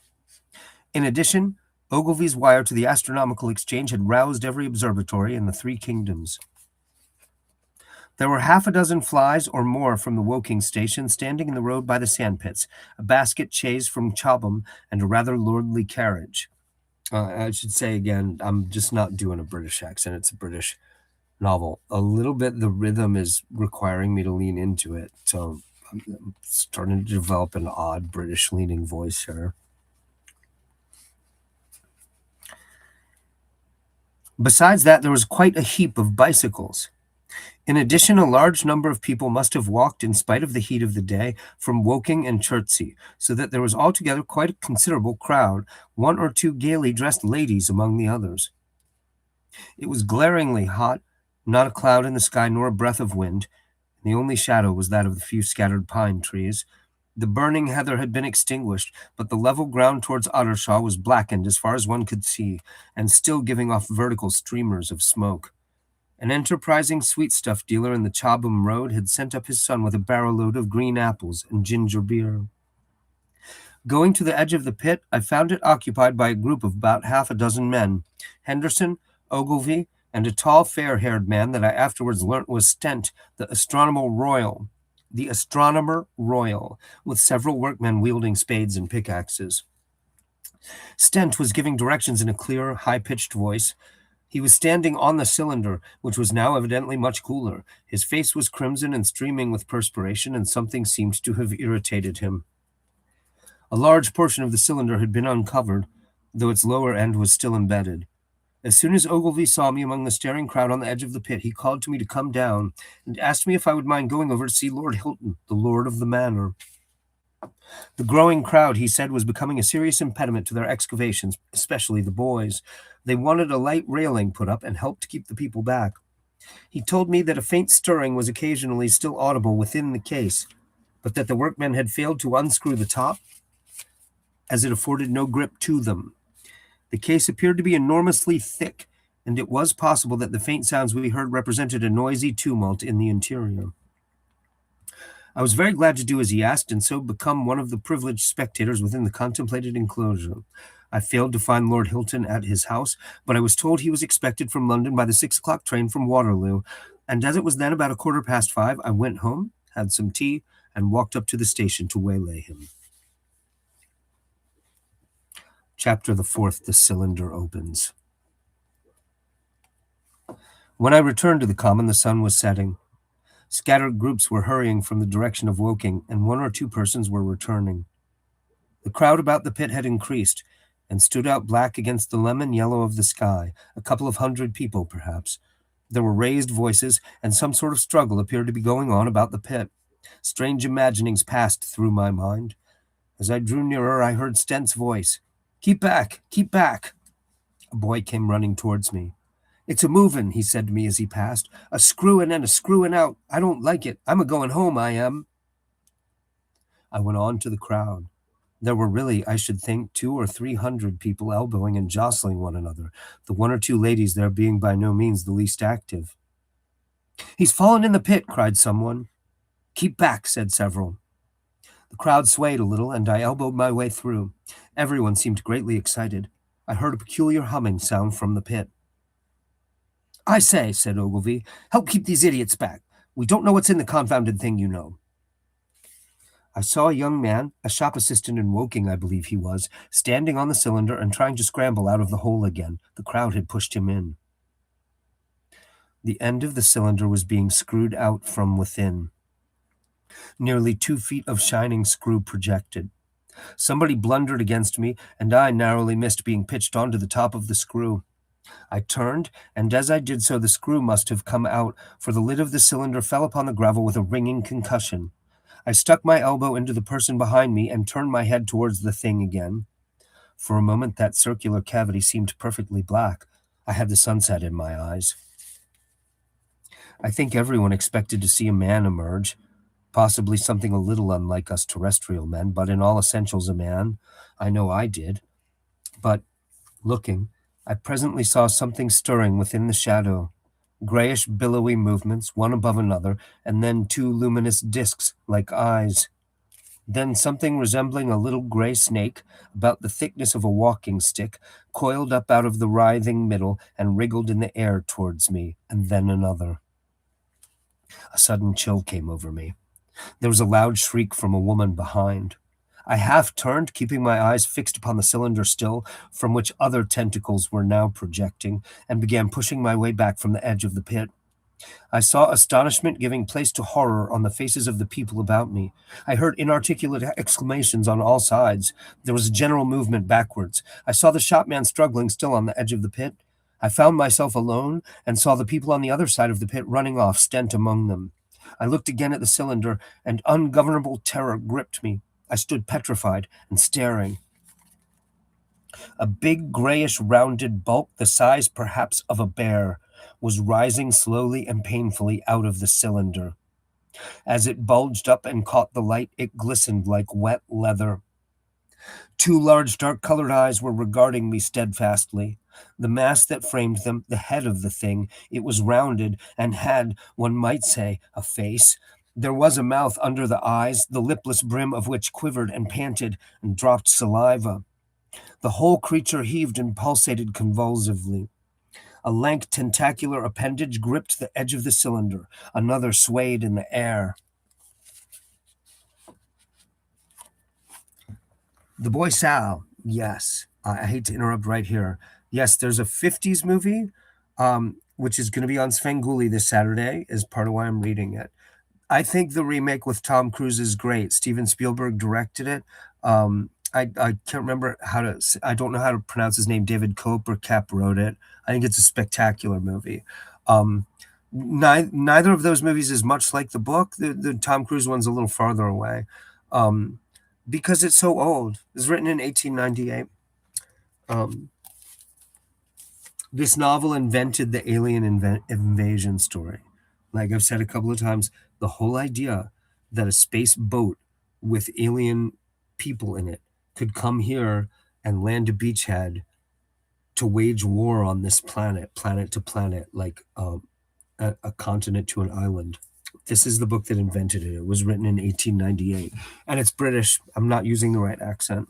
In addition, Ogilvy's wire to the Astronomical Exchange had roused every observatory in the 3 kingdoms. There were half a dozen flies or more from the Woking station standing in the road by the sandpits, a basket chaise from Chobham, and a rather lordly carriage. I should say again, I'm just not doing a British accent. It's a British novel. A little bit, the rhythm is requiring me to lean into it. So I'm starting to develop an odd British leaning voice here. Besides that, there was quite a heap of bicycles. In addition, a large number of people must have walked in spite of the heat of the day from Woking and Chertsey, so that there was altogether quite a considerable crowd, one or two gaily dressed ladies among the others. It was glaringly hot, not a cloud in the sky nor a breath of wind. The only shadow was that of the few scattered pine trees. The burning heather had been extinguished, but the level ground towards Ottershaw was blackened as far as one could see, and still giving off vertical streamers of smoke. An enterprising sweetstuff dealer in the Chobham Road had sent up his son with a barrow-load of green apples and ginger beer. Going to the edge of the pit, I found it occupied by a group of about half a dozen men: Henderson, Ogilvy, and a tall, fair-haired man that I afterwards learnt was Stent, the astronomer royal, with several workmen wielding spades and pickaxes. Stent was giving directions in a clear, high-pitched voice. He was standing on the cylinder, which was now evidently much cooler. His face was crimson and streaming with perspiration, and something seemed to have irritated him. A large portion of the cylinder had been uncovered, though its lower end was still embedded. As soon as Ogilvy saw me among the staring crowd on the edge of the pit, he called to me to come down, and asked me if I would mind going over to see Lord Hilton, the lord of the manor. The growing crowd, he said, was becoming a serious impediment to their excavations, especially the boys. They wanted a light railing put up and help to keep the people back. He told me that a faint stirring was occasionally still audible within the case, but that the workmen had failed to unscrew the top, as it afforded no grip to them. The case appeared to be enormously thick, and it was possible that the faint sounds we heard represented a noisy tumult in the interior. I was very glad to do as he asked, and so become one of the privileged spectators within the contemplated enclosure. I failed to find Lord Hilton at his house, but I was told he was expected from London by the 6 o'clock train from Waterloo, and as it was then about 5:15, I went home, had some tea, and walked up to the station to waylay him. Chapter the 4th. The Cylinder Opens. When I returned to the common, the sun was setting. Scattered groups were hurrying from the direction of Woking, and one or two persons were returning. The crowd about the pit had increased, and stood out black against the lemon yellow of the sky, a couple of hundred people, perhaps. There were raised voices, and some sort of struggle appeared to be going on about the pit. Strange imaginings passed through my mind. As I drew nearer, I heard Stent's voice. "Keep back! Keep back!" A boy came running towards me. "It's a movin'," he said to me as he passed. "A screwin' and a screwin' out. I don't like it. I'm a-goin' home, I am." I went on to the crowd. There were really, I should think, 200 or 300 people elbowing and jostling one another, the one or two ladies there being by no means the least active. "He's fallen in the pit," cried someone. "Keep back," said several. The crowd swayed a little, and I elbowed my way through. Everyone seemed greatly excited. I heard a peculiar humming sound from the pit. "I say," said Ogilvy, "help keep these idiots back. We don't know what's in the confounded thing, you know." I saw a young man, a shop assistant in Woking, I believe he was, standing on the cylinder and trying to scramble out of the hole again. The crowd had pushed him in. The end of the cylinder was being screwed out from within. Nearly 2 feet of shining screw projected. Somebody blundered against me, and I narrowly missed being pitched onto the top of the screw. I turned, and as I did so, the screw must have come out, for the lid of the cylinder fell upon the gravel with a ringing concussion. I stuck my elbow into the person behind me and turned my head towards the thing again. For a moment, that circular cavity seemed perfectly black. I had the sunset in my eyes. I think everyone expected to see a man emerge, possibly something a little unlike us terrestrial men, but in all essentials a man. I know I did. But, looking, I presently saw something stirring within the shadow. Grayish, billowy movements, one above another, and then 2 luminous discs like eyes. Then something resembling a little gray snake, about the thickness of a walking stick, coiled up out of the writhing middle and wriggled in the air towards me, and then another. A sudden chill came over me. There was a loud shriek from a woman behind. I half turned, keeping my eyes fixed upon the cylinder still, from which other tentacles were now projecting, and began pushing my way back from the edge of the pit. I saw astonishment giving place to horror on the faces of the people about me. I heard inarticulate exclamations on all sides. There was a general movement backwards. I saw the shopman struggling still on the edge of the pit. I found myself alone and saw the people on the other side of the pit running off, Stent among them. I looked again at the cylinder, and ungovernable terror gripped me. I stood petrified and staring. A big grayish rounded bulk, the size perhaps of a bear, was rising slowly and painfully out of the cylinder. As it bulged up and caught the light, it glistened like wet leather. Two large dark-colored eyes were regarding me steadfastly. The mass that framed them, the head of the thing, it was rounded and had, one might say, a face. There was a mouth under the eyes, the lipless brim of which quivered and panted and dropped saliva. The whole creature heaved and pulsated convulsively. A lank tentacular appendage gripped the edge of the cylinder. Another swayed in the air. The Boy Sal, yes. I hate to interrupt right here. Yes, there's a 50s movie, which is going to be on Svengoolie this Saturday, is part of why I'm reading it. I think the remake with Tom Cruise is great. Steven Spielberg directed it. I can't remember I don't know how to pronounce his name. David Cope or Cap wrote it. I think it's a spectacular movie. Neither of those movies is much like the book. The Tom Cruise one's a little farther away. Because it's so old. It was written in 1898. This novel invented the alien invasion story. Like I've said a couple of times, the whole idea that a space boat with alien people in it could come here and land a beachhead to wage war on this planet to planet, like a continent to an island. This is the book that invented it. It was written in 1898, and it's British. I'm not using the right accent.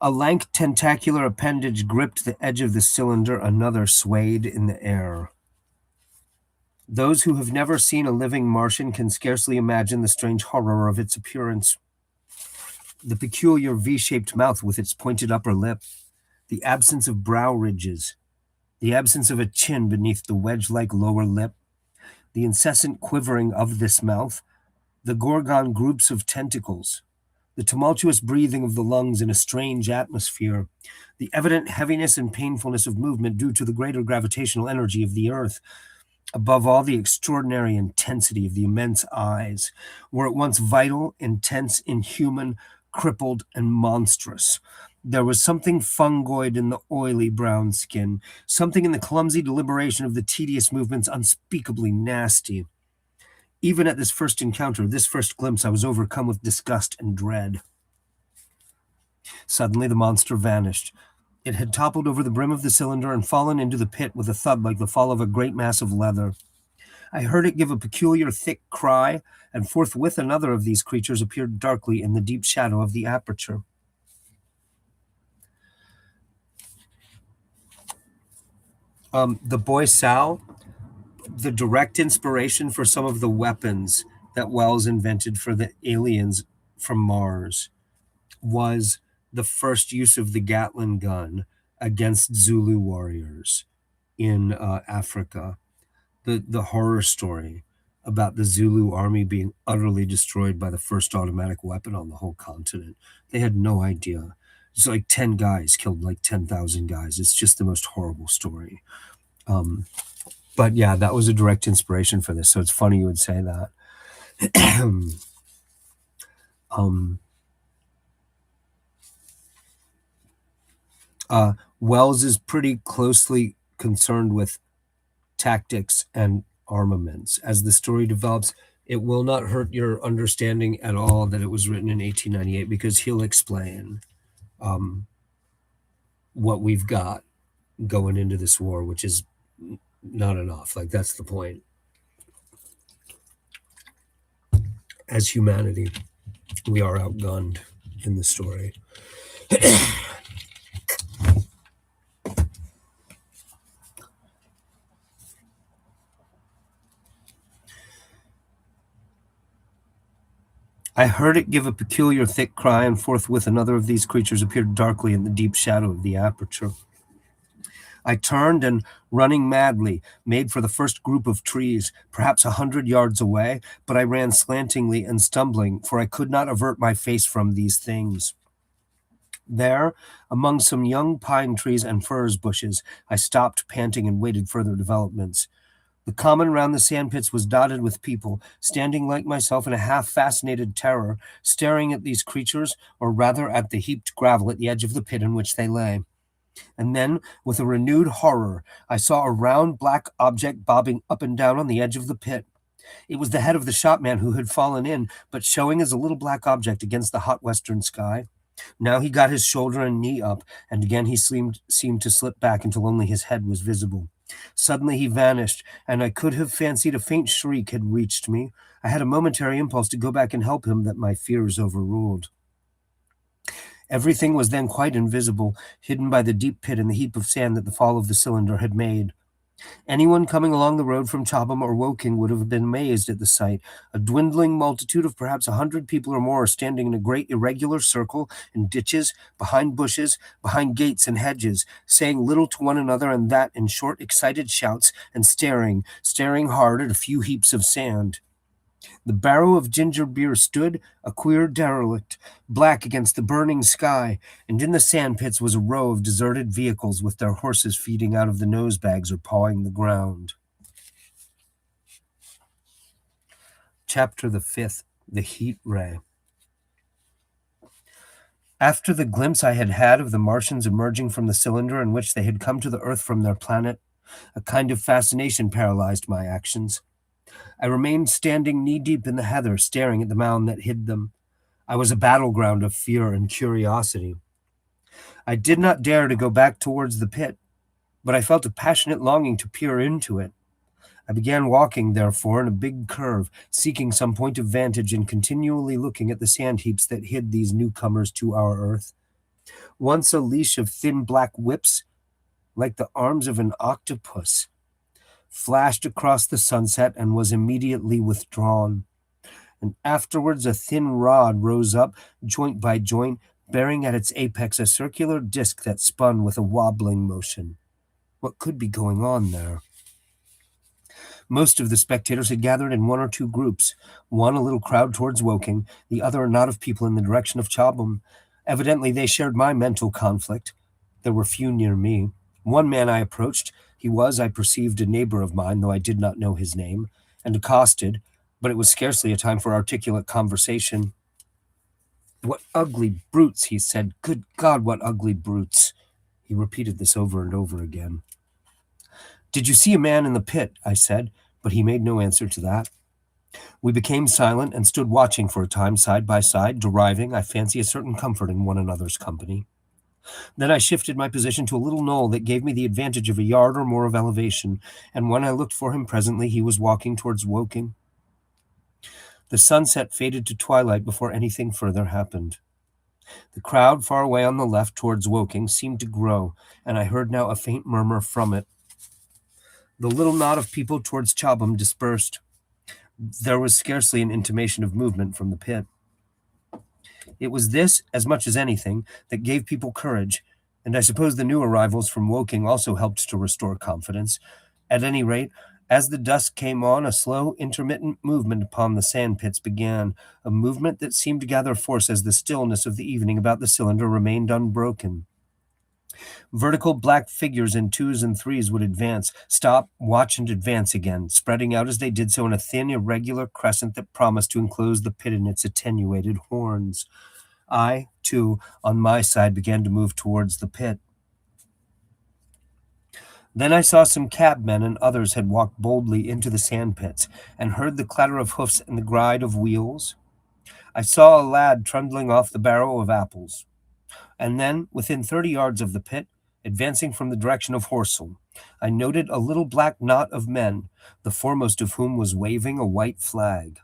A lank tentacular appendage gripped the edge of the cylinder. Another swayed in the air. Those who have never seen a living Martian can scarcely imagine the strange horror of its appearance. The peculiar V-shaped mouth with its pointed upper lip, the absence of brow ridges, the absence of a chin beneath the wedge-like lower lip, the incessant quivering of this mouth, the Gorgon groups of tentacles, the tumultuous breathing of the lungs in a strange atmosphere, the evident heaviness and painfulness of movement due to the greater gravitational energy of the Earth, above all, the extraordinary intensity of the immense eyes, were at once vital, intense, inhuman, crippled, and monstrous. There was something fungoid in the oily brown skin, something in the clumsy deliberation of the tedious movements unspeakably nasty. Even at this first encounter, this first glimpse, I was overcome with disgust and dread. Suddenly the monster vanished. It had toppled over the brim of the cylinder and fallen into the pit with a thud like the fall of a great mass of leather. I heard it give a peculiar thick cry, and forthwith another of these creatures appeared darkly in the deep shadow of the aperture. The Boy Sal, the direct inspiration for some of the weapons that Wells invented for the aliens from Mars, was the first use of the Gatling gun against Zulu warriors in Africa. The horror story about the Zulu army being utterly destroyed by the first automatic weapon on the whole continent. They had no idea. It's like 10 guys killed like 10,000 guys. It's just the most horrible story. But yeah, that was a direct inspiration for this. So it's funny you would say that. Wells is pretty closely concerned with tactics and armaments. As the story develops, it will not hurt your understanding at all that it was written in 1898, because he'll explain what we've got going into this war, which is not enough. Like, that's the point. As humanity, we are outgunned in the story. I heard it give a peculiar thick cry, and forthwith another of these creatures appeared darkly in the deep shadow of the aperture. I turned and, running madly, made for the first group of trees, perhaps 100 yards away, but I ran slantingly and stumbling, for I could not avert my face from these things. There, among some young pine trees and furze bushes, I stopped, panting, and waited further developments. The common round the sandpits was dotted with people, standing like myself in a half-fascinated terror, staring at these creatures, or rather at the heaped gravel at the edge of the pit in which they lay. And then, with a renewed horror, I saw a round black object bobbing up and down on the edge of the pit. It was the head of the shopman who had fallen in, but showing as a little black object against the hot western sky. Now he got his shoulder and knee up, and again he seemed to slip back until only his head was visible. Suddenly he vanished, and I could have fancied a faint shriek had reached me. I had a momentary impulse to go back and help him that my fears overruled. Everything was then quite invisible, hidden by the deep pit and the heap of sand that the fall of the cylinder had made. Anyone coming along the road from Chobham or Woking would have been amazed at the sight. A dwindling multitude of perhaps 100 people or more standing in a great irregular circle, in ditches, behind bushes, behind gates and hedges, saying little to one another, and that in short, excited shouts, and staring hard at a few heaps of sand. The barrow of ginger beer stood, a queer derelict, black against the burning sky, and in the sandpits was a row of deserted vehicles with their horses feeding out of the nose bags or pawing the ground. Chapter the 5th, The Heat Ray. After the glimpse I had had of the Martians emerging from the cylinder in which they had come to the Earth from their planet, a kind of fascination paralyzed my actions. I remained standing knee-deep in the heather, staring at the mound that hid them. I was a battleground of fear and curiosity. I did not dare to go back towards the pit, but I felt a passionate longing to peer into it. I began walking, therefore, in a big curve, seeking some point of vantage and continually looking at the sand heaps that hid these newcomers to our Earth. Once a leash of thin black whips, like the arms of an octopus, flashed across the sunset and was immediately withdrawn. And afterwards a thin rod rose up, joint by joint, bearing at its apex a circular disc that spun with a wobbling motion. What could be going on there? Most of the spectators had gathered in one or two groups, one a little crowd towards Woking, the other a knot of people in the direction of Chobham. Evidently they shared my mental conflict. There were few near me. One man I approached. He was, I perceived, a neighbor of mine, though I did not know his name, and accosted, but it was scarcely a time for articulate conversation. "What ugly brutes," he said. "Good God, what ugly brutes." He repeated this over and over again. "Did you see a man in the pit?" I said, but he made no answer to that. We became silent and stood watching for a time side by side, deriving, I fancy, a certain comfort in one another's company. Then I shifted my position to a little knoll that gave me the advantage of a yard or more of elevation, and when I looked for him presently, he was walking towards Woking. The sunset faded to twilight before anything further happened. The crowd far away on the left towards Woking seemed to grow, and I heard now a faint murmur from it. The little knot of people towards Chobham dispersed. There was scarcely an intimation of movement from the pit. It was this, as much as anything, that gave people courage, and I suppose the new arrivals from Woking also helped to restore confidence. At any rate, as the dusk came on, a slow, intermittent movement upon the sandpits began, a movement that seemed to gather force as the stillness of the evening about the cylinder remained unbroken. Vertical black figures in twos and threes would advance, stop, watch, and advance again, spreading out as they did so in a thin, irregular crescent that promised to enclose the pit in its attenuated horns. I, too, on my side, began to move towards the pit. Then I saw some cabmen and others had walked boldly into the sandpits, and heard the clatter of hoofs and the gride of wheels. I saw a lad trundling off the barrow of apples. And then, within 30 yards of the pit, advancing from the direction of Horsell, I noted a little black knot of men, the foremost of whom was waving a white flag.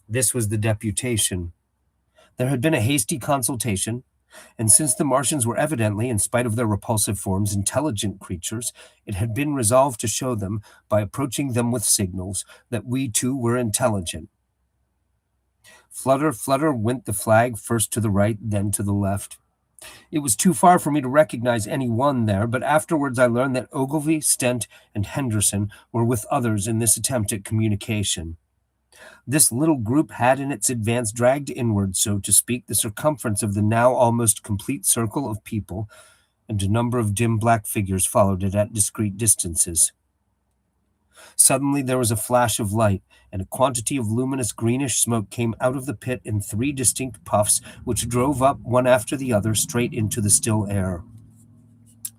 This was the deputation. There had been a hasty consultation, and since the Martians were evidently, in spite of their repulsive forms, intelligent creatures, it had been resolved to show them, by approaching them with signals, that we too were intelligent. Flutter, flutter went the flag, first to the right, then to the left. It was too far for me to recognize any one there, but afterwards I learned that Ogilvy, Stent, and Henderson were with others in this attempt at communication. This little group had in its advance dragged inward, so to speak, the circumference of the now almost complete circle of people, and a number of dim black figures followed it at discreet distances. Suddenly there was a flash of light, and a quantity of luminous greenish smoke came out of the pit in 3 distinct puffs, which drove up, one after the other, straight into the still air.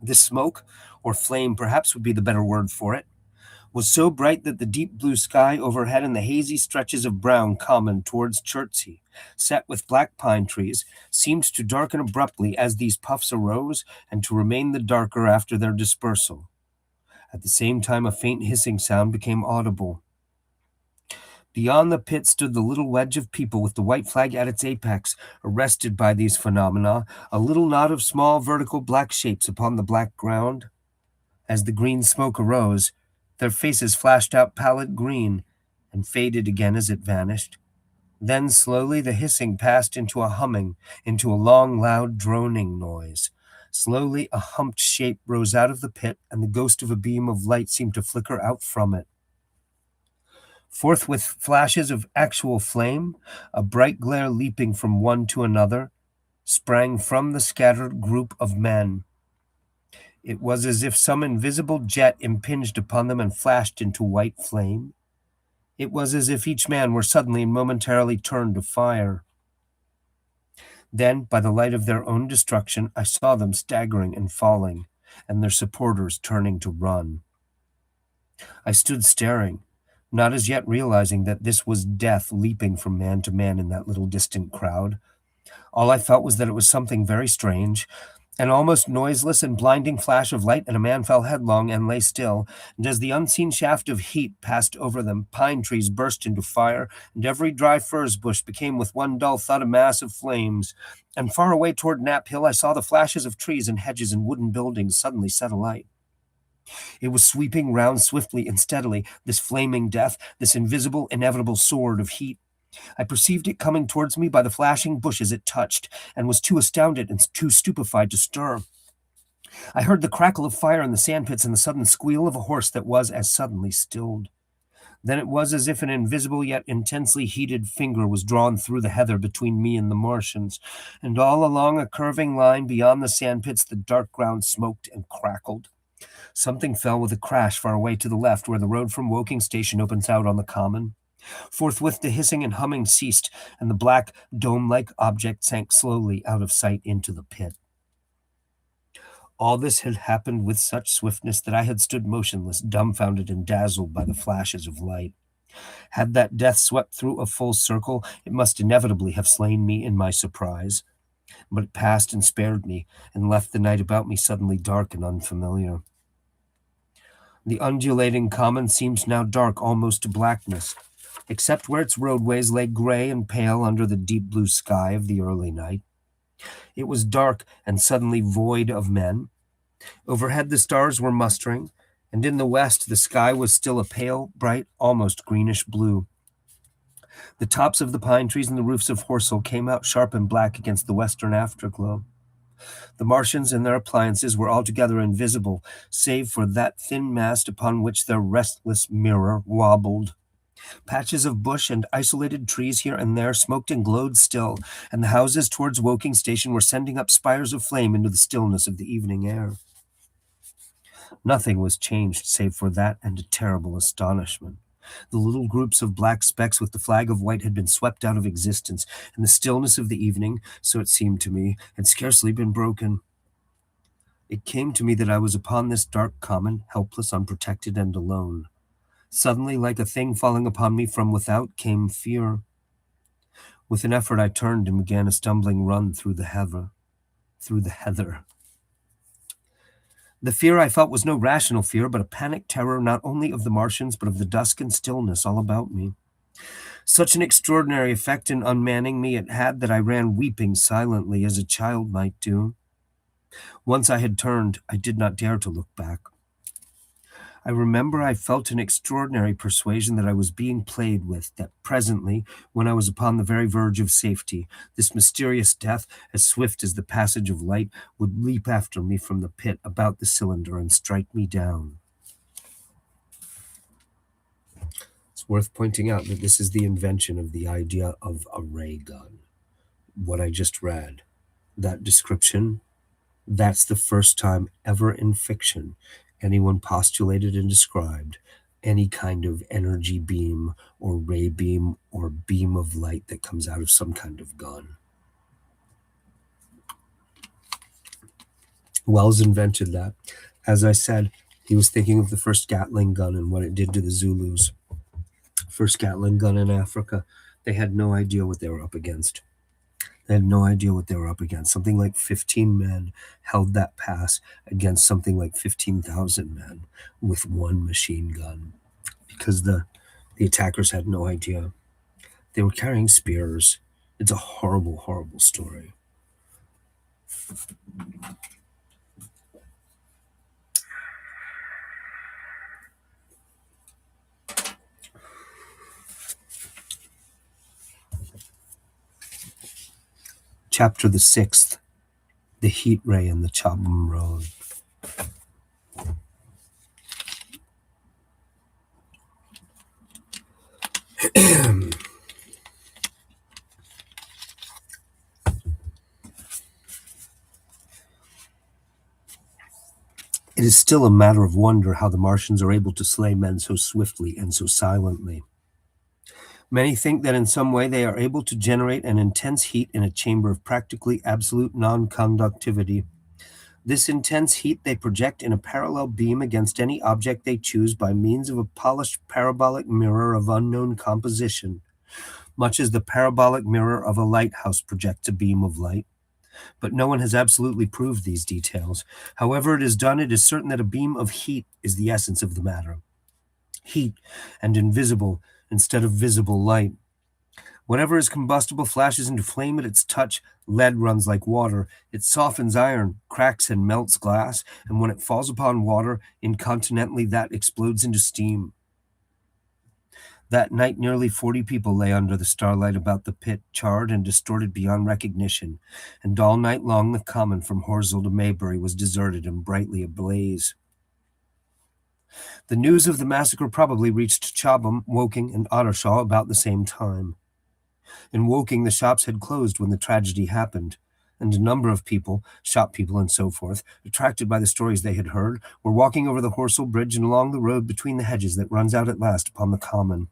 This smoke, or flame perhaps would be the better word for it, was so bright that the deep blue sky overhead and the hazy stretches of brown common towards Chertsey, set with black pine trees, seemed to darken abruptly as these puffs arose, and to remain the darker after their dispersal. At the same time, a faint hissing sound became audible. Beyond the pit stood the little wedge of people with the white flag at its apex, arrested by these phenomena, a little knot of small vertical black shapes upon the black ground. As the green smoke arose, their faces flashed out pallid green and faded again as it vanished. Then slowly the hissing passed into a humming, into a long, loud, droning noise. Slowly a humped shape rose out of the pit, and the ghost of a beam of light seemed to flicker out from it. Forthwith flashes of actual flame, a bright glare leaping from one to another, sprang from the scattered group of men. It was as if some invisible jet impinged upon them and flashed into white flame. It was as if each man were suddenly and momentarily turned to fire. Then, by the light of their own destruction, I saw them staggering and falling, and their supporters turning to run. I stood staring, not as yet realizing that this was death leaping from man to man in that little distant crowd. All I felt was that it was something very strange. An almost noiseless and blinding flash of light, and a man fell headlong and lay still, and as the unseen shaft of heat passed over them, pine trees burst into fire, and every dry furze bush became with one dull thud a mass of flames. And far away toward Knapp Hill I saw the flashes of trees and hedges and wooden buildings suddenly set alight. It was sweeping round swiftly and steadily, this flaming death, this invisible, inevitable sword of heat. I perceived it coming towards me by the flashing bushes it touched, and was too astounded and too stupefied to stir. I heard the crackle of fire in the sandpits and the sudden squeal of a horse that was as suddenly stilled. Then it was as if an invisible yet intensely heated finger was drawn through the heather between me and the Martians, and all along a curving line beyond the sandpits the dark ground smoked and crackled. Something fell with a crash far away to the left, where the road from Woking Station opens out on the common. Forthwith the hissing and humming ceased, and the black, dome-like object sank slowly out of sight into the pit. All this had happened with such swiftness that I had stood motionless, dumbfounded and dazzled by the flashes of light. Had that death swept through a full circle, it must inevitably have slain me in my surprise. But it passed and spared me, and left the night about me suddenly dark and unfamiliar. The undulating common seemed now dark almost to blackness, except where its roadways lay gray and pale under the deep blue sky of the early night. It was dark and suddenly void of men. Overhead the stars were mustering, and in the west the sky was still a pale, bright, almost greenish blue. The tops of the pine trees and the roofs of Horsell came out sharp and black against the western afterglow. The Martians and their appliances were altogether invisible, save for that thin mast upon which their restless mirror wobbled. Patches of bush and isolated trees here and there smoked and glowed still, and the houses towards Woking Station were sending up spires of flame into the stillness of the evening air. Nothing was changed save for that and a terrible astonishment. The little groups of black specks with the flag of white had been swept out of existence, and the stillness of the evening, so it seemed to me, had scarcely been broken. It came to me that I was upon this dark common, helpless, unprotected, and alone. Suddenly, like a thing falling upon me from without, came fear. With an effort I turned and began a stumbling run through the heather. The fear I felt was no rational fear, but a panic terror not only of the Martians, but of the dusk and stillness all about me. Such an extraordinary effect in unmanning me it had that I ran weeping silently, as a child might do. Once I had turned, I did not dare to look back. I remember I felt an extraordinary persuasion that I was being played with, that presently, when I was upon the very verge of safety, this mysterious death, as swift as the passage of light, would leap after me from the pit about the cylinder and strike me down. It's worth pointing out that this is the invention of the idea of a ray gun. What I just read, that description, that's the first time ever in fiction anyone postulated and described any kind of energy beam or ray beam or beam of light that comes out of some kind of gun. Wells invented that. As I said, he was thinking of the first Gatling gun and what it did to the Zulus. First Gatling gun in Africa. They had no idea what they were up against. They had no idea what they were up against. Something like 15 men held that pass against something like 15,000 men with one machine gun because the attackers had no idea. They were carrying spears. It's a horrible, horrible story. Chapter the 6th, The Heat Ray and the Chobham Road. It is still a matter of wonder how the Martians are able to slay men so swiftly and so silently. Many think that in some way they are able to generate an intense heat in a chamber of practically absolute non-conductivity. This intense heat they project in a parallel beam against any object they choose by means of a polished parabolic mirror of unknown composition, much as the parabolic mirror of a lighthouse projects a beam of light. But no one has absolutely proved these details. However it is done, it is certain that a beam of heat is the essence of the matter. Heat and invisible instead of visible light. Whatever is combustible flashes into flame at its touch. Lead runs like water. It softens iron, cracks and melts glass, and when it falls upon water, incontinently that explodes into steam. That night nearly 40 people lay under the starlight about the pit, charred and distorted beyond recognition, and all night long the common from Horsell to Maybury was deserted and brightly ablaze. The news of the massacre probably reached Chobham, Woking, and Ottershaw about the same time. In Woking, the shops had closed when the tragedy happened, and a number of people, shop people and so forth, attracted by the stories they had heard, were walking over the Horsell Bridge and along the road between the hedges that runs out at last upon the common.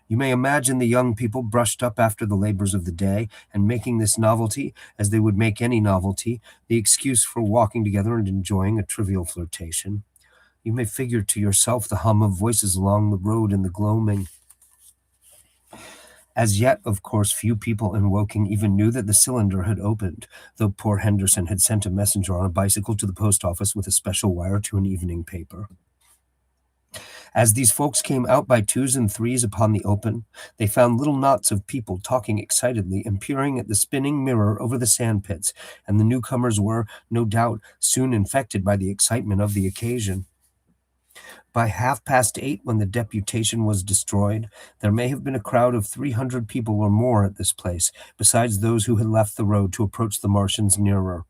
You may imagine the young people brushed up after the labors of the day, and making this novelty, as they would make any novelty, the excuse for walking together and enjoying a trivial flirtation. You may figure to yourself the hum of voices along the road in the gloaming. As yet, of course, few people in Woking even knew that the cylinder had opened, though poor Henderson had sent a messenger on a bicycle to the post office with a special wire to an evening paper. As these folks came out by twos and threes upon the open, they found little knots of people talking excitedly and peering at the spinning mirror over the sandpits, and the newcomers were, no doubt, soon infected by the excitement of the occasion. By 8:30, when the deputation was destroyed, there may have been a crowd of 300 people or more at this place, besides those who had left the road to approach the Martians nearer.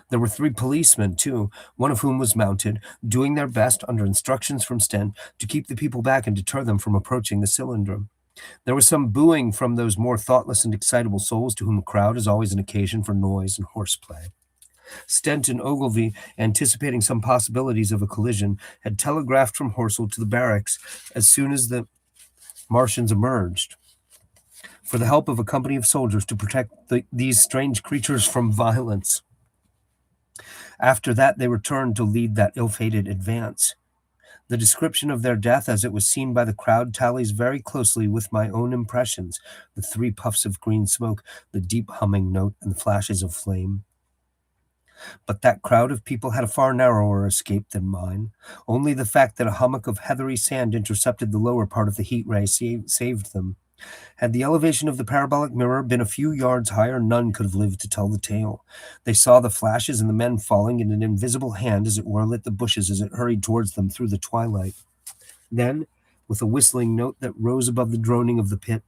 There were 3 policemen, too, one of whom was mounted, doing their best, under instructions from Stent, to keep the people back and deter them from approaching the cylinder. There was some booing from those more thoughtless and excitable souls to whom a crowd is always an occasion for noise and horseplay. Stent and Ogilvy, anticipating some possibilities of a collision, had telegraphed from Horsell to the barracks as soon as the Martians emerged, for the help of a company of soldiers to protect these strange creatures from violence. After that, they returned to lead that ill-fated advance. The description of their death as it was seen by the crowd tallies very closely with my own impressions, the 3 puffs of green smoke, the deep humming note, and the flashes of flame. But that crowd of people had a far narrower escape than mine. Only the fact that a hummock of heathery sand intercepted the lower part of the heat ray saved them. Had the elevation of the parabolic mirror been a few yards higher, none could have lived to tell the tale. They saw the flashes and the men falling, and an invisible hand, as it were, lit the bushes as it hurried towards them through the twilight. Then, with a whistling note that rose above the droning of the pit,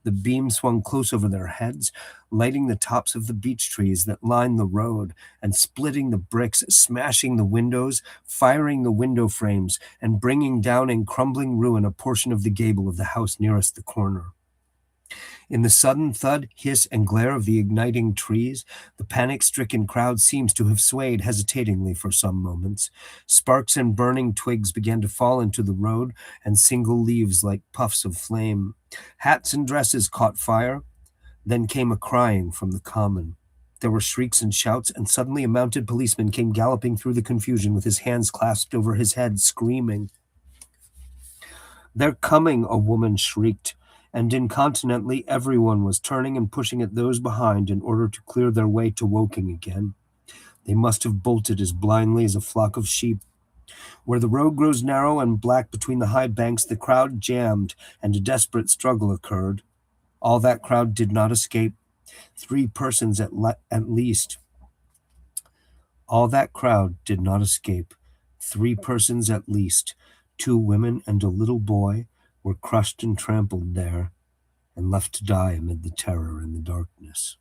the beam swung close over their heads, lighting the tops of the beech trees that lined the road, and splitting the bricks, smashing the windows, firing the window frames, and bringing down in crumbling ruin a portion of the gable of the house nearest the corner. In the sudden thud, hiss, and glare of the igniting trees, the panic-stricken crowd seems to have swayed hesitatingly for some moments. Sparks and burning twigs began to fall into the road, and single leaves like puffs of flame. Hats and dresses caught fire. Then came a crying from the common. There were shrieks and shouts, and suddenly a mounted policeman came galloping through the confusion with his hands clasped over his head, screaming. "They're coming," a woman shrieked, and incontinently everyone was turning and pushing at those behind in order to clear their way to Woking again. They must have bolted as blindly as a flock of sheep. Where the road grows narrow and black between the high banks, the crowd jammed, and a desperate struggle occurred. All that crowd did not escape. 3 persons at least. All that crowd did not escape. 3 persons at least, 2 women and a little boy, were crushed and trampled there, and left to die amid the terror and the darkness.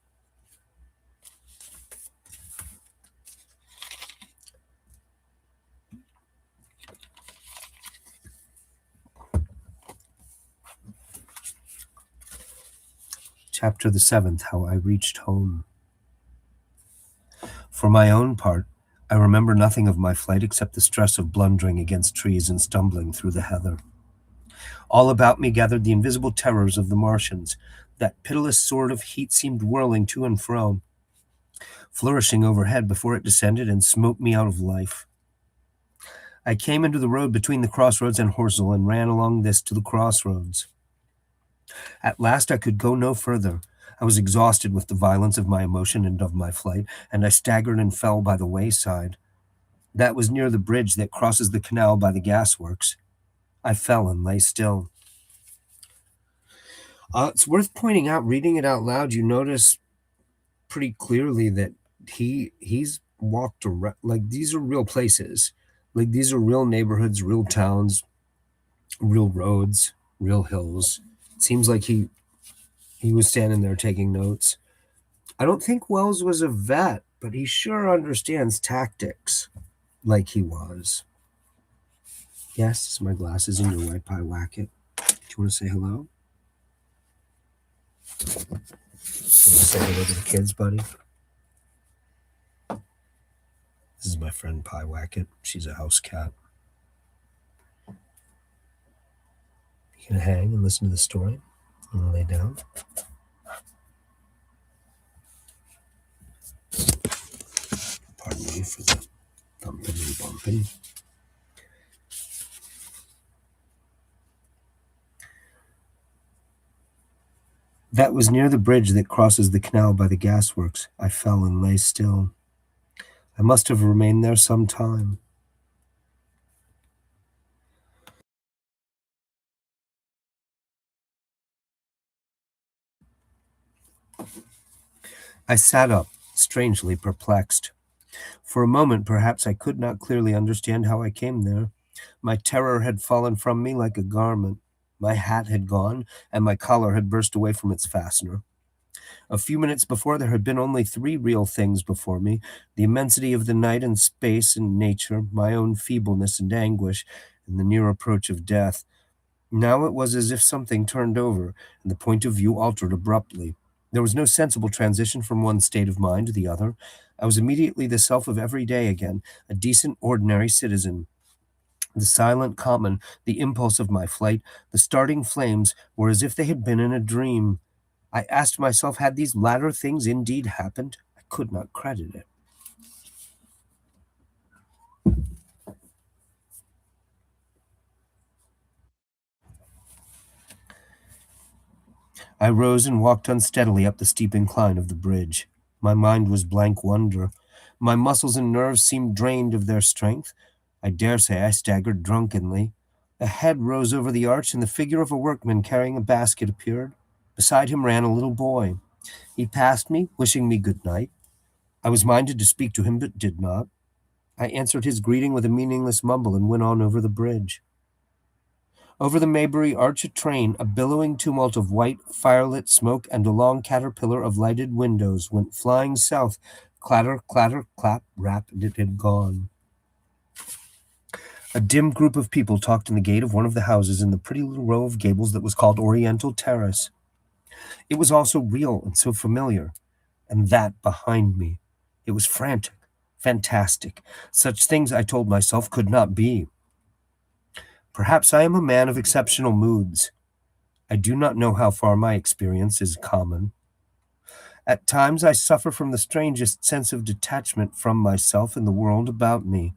Chapter the 7th, How I Reached Home. For my own part, I remember nothing of my flight except the stress of blundering against trees and stumbling through the heather. All about me gathered the invisible terrors of the Martians. That pitiless sword of heat seemed whirling to and fro, flourishing overhead before it descended and smote me out of life. I came into the road between the crossroads and Horsell and ran along this to the crossroads. At last I could go no further. I was exhausted with the violence of my emotion and of my flight, and I staggered and fell by the wayside. That was near the bridge that crosses the canal by the gasworks. I fell and lay still. It's worth pointing out, reading it out loud, you notice pretty clearly that he's walked around. Like, these are real places. Like, these are real neighborhoods, real towns, real roads, real hills. It seems like he was standing there taking notes. I don't think Wells was a vet, but he sure understands tactics like he was. Yes, it's my glasses and your white pie whacket. Do you want to say hello? You want to say hello to the kids, buddy? This is my friend Pie Wacket. She's a house cat. You gonna hang and listen to the story? You wanna lay down? Pardon me for the thumping and bumping. That was near the bridge that crosses the canal by the gasworks. I fell and lay still. I must have remained there some time. I sat up, strangely perplexed. For a moment, perhaps, I could not clearly understand how I came there. My terror had fallen from me like a garment. My hat had gone, and my collar had burst away from its fastener. A few minutes before, there had been only 3 real things before me: the immensity of the night and space and nature, my own feebleness and anguish, and the near approach of death. Now it was as if something turned over, and the point of view altered abruptly. There was no sensible transition from one state of mind to the other. I was immediately the self of every day again, a decent, ordinary citizen. The silent common, the impulse of my flight, the starting flames, were as if they had been in a dream. I asked myself, had these latter things indeed happened? I could not credit it. I rose and walked unsteadily up the steep incline of the bridge. My mind was blank wonder. My muscles and nerves seemed drained of their strength. I dare say I staggered drunkenly. A head rose over the arch, and the figure of a workman carrying a basket appeared. Beside him ran a little boy. He passed me, wishing me good night. I was minded to speak to him, but did not. I answered his greeting with a meaningless mumble and went on over the bridge. Over the Maybury arch a train, a billowing tumult of white, firelit smoke, and a long caterpillar of lighted windows went flying south. Clatter, clatter, clap, rap, and it had gone. A dim group of people talked in the gate of one of the houses in the pretty little row of gables that was called Oriental Terrace. It was all so real and so familiar. And that behind me. It was frantic, fantastic. Such things, I told myself, could not be. Perhaps I am a man of exceptional moods. I do not know how far my experience is common. At times I suffer from the strangest sense of detachment from myself and the world about me.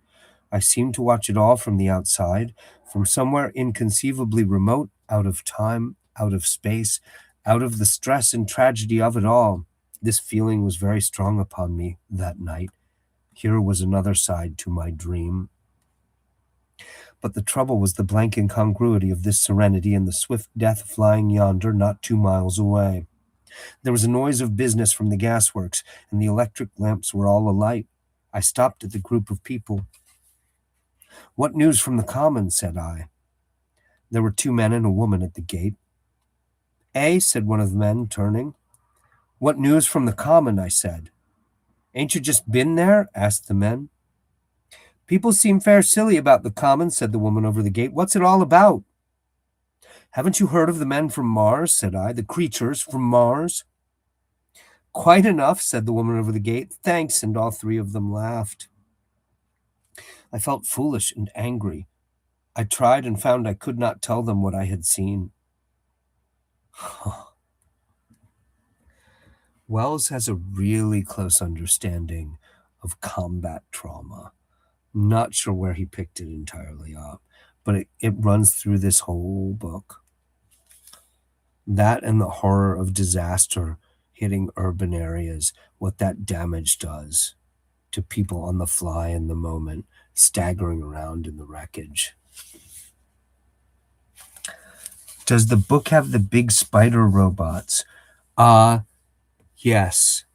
I seem to watch it all from the outside, from somewhere inconceivably remote, out of time, out of space, out of the stress and tragedy of it all. This feeling was very strong upon me that night. Here was another side to my dream. But the trouble was the blank incongruity of this serenity and the swift death flying yonder, not 2 miles away. There was a noise of business from the gasworks, and the electric lamps were all alight. I stopped at the group of people. "What news from the common?" said I. There were 2 men and a woman at the gate. "Eh?" said one of the men, turning. "What news from the common?" I said. "Ain't you just been there?" asked the men. "People seem fair silly about the common," said the woman over the gate. "What's it all about?" "Haven't you heard of the men from Mars?" said I. "The creatures from Mars?" "Quite enough," said the woman over the gate. "Thanks," and all 3 of them laughed. I felt foolish and angry. I tried and found I could not tell them what I had seen. Wells has a really close understanding of combat trauma. Not sure where he picked it entirely up, but it runs through this whole book. That and the horror of disaster hitting urban areas, what that damage does to people on the fly in the moment, staggering around in the wreckage. Does the book have the big spider robots? Yes,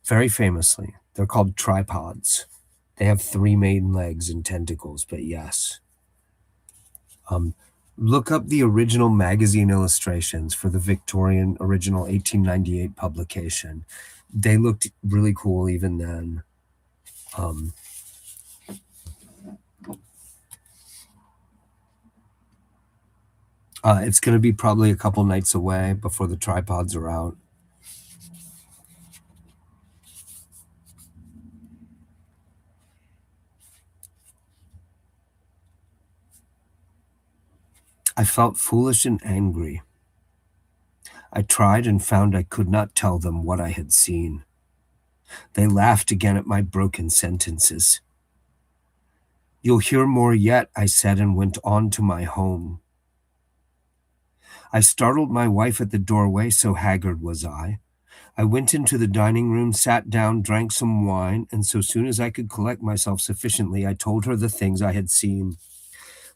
very famously. They're called tripods. They have 3 main legs and tentacles, but yes. Look up the original magazine illustrations for the Victorian original 1898 publication. They looked really cool even then. It's going to be probably a couple nights away before the tripods are out. I felt foolish and angry. I tried and found I could not tell them what I had seen. They laughed again at my broken sentences. "You'll hear more yet," I said, and went on to my home. I startled my wife at the doorway, so haggard was I. I went into the dining room, sat down, drank some wine, and so soon as I could collect myself sufficiently, I told her the things I had seen.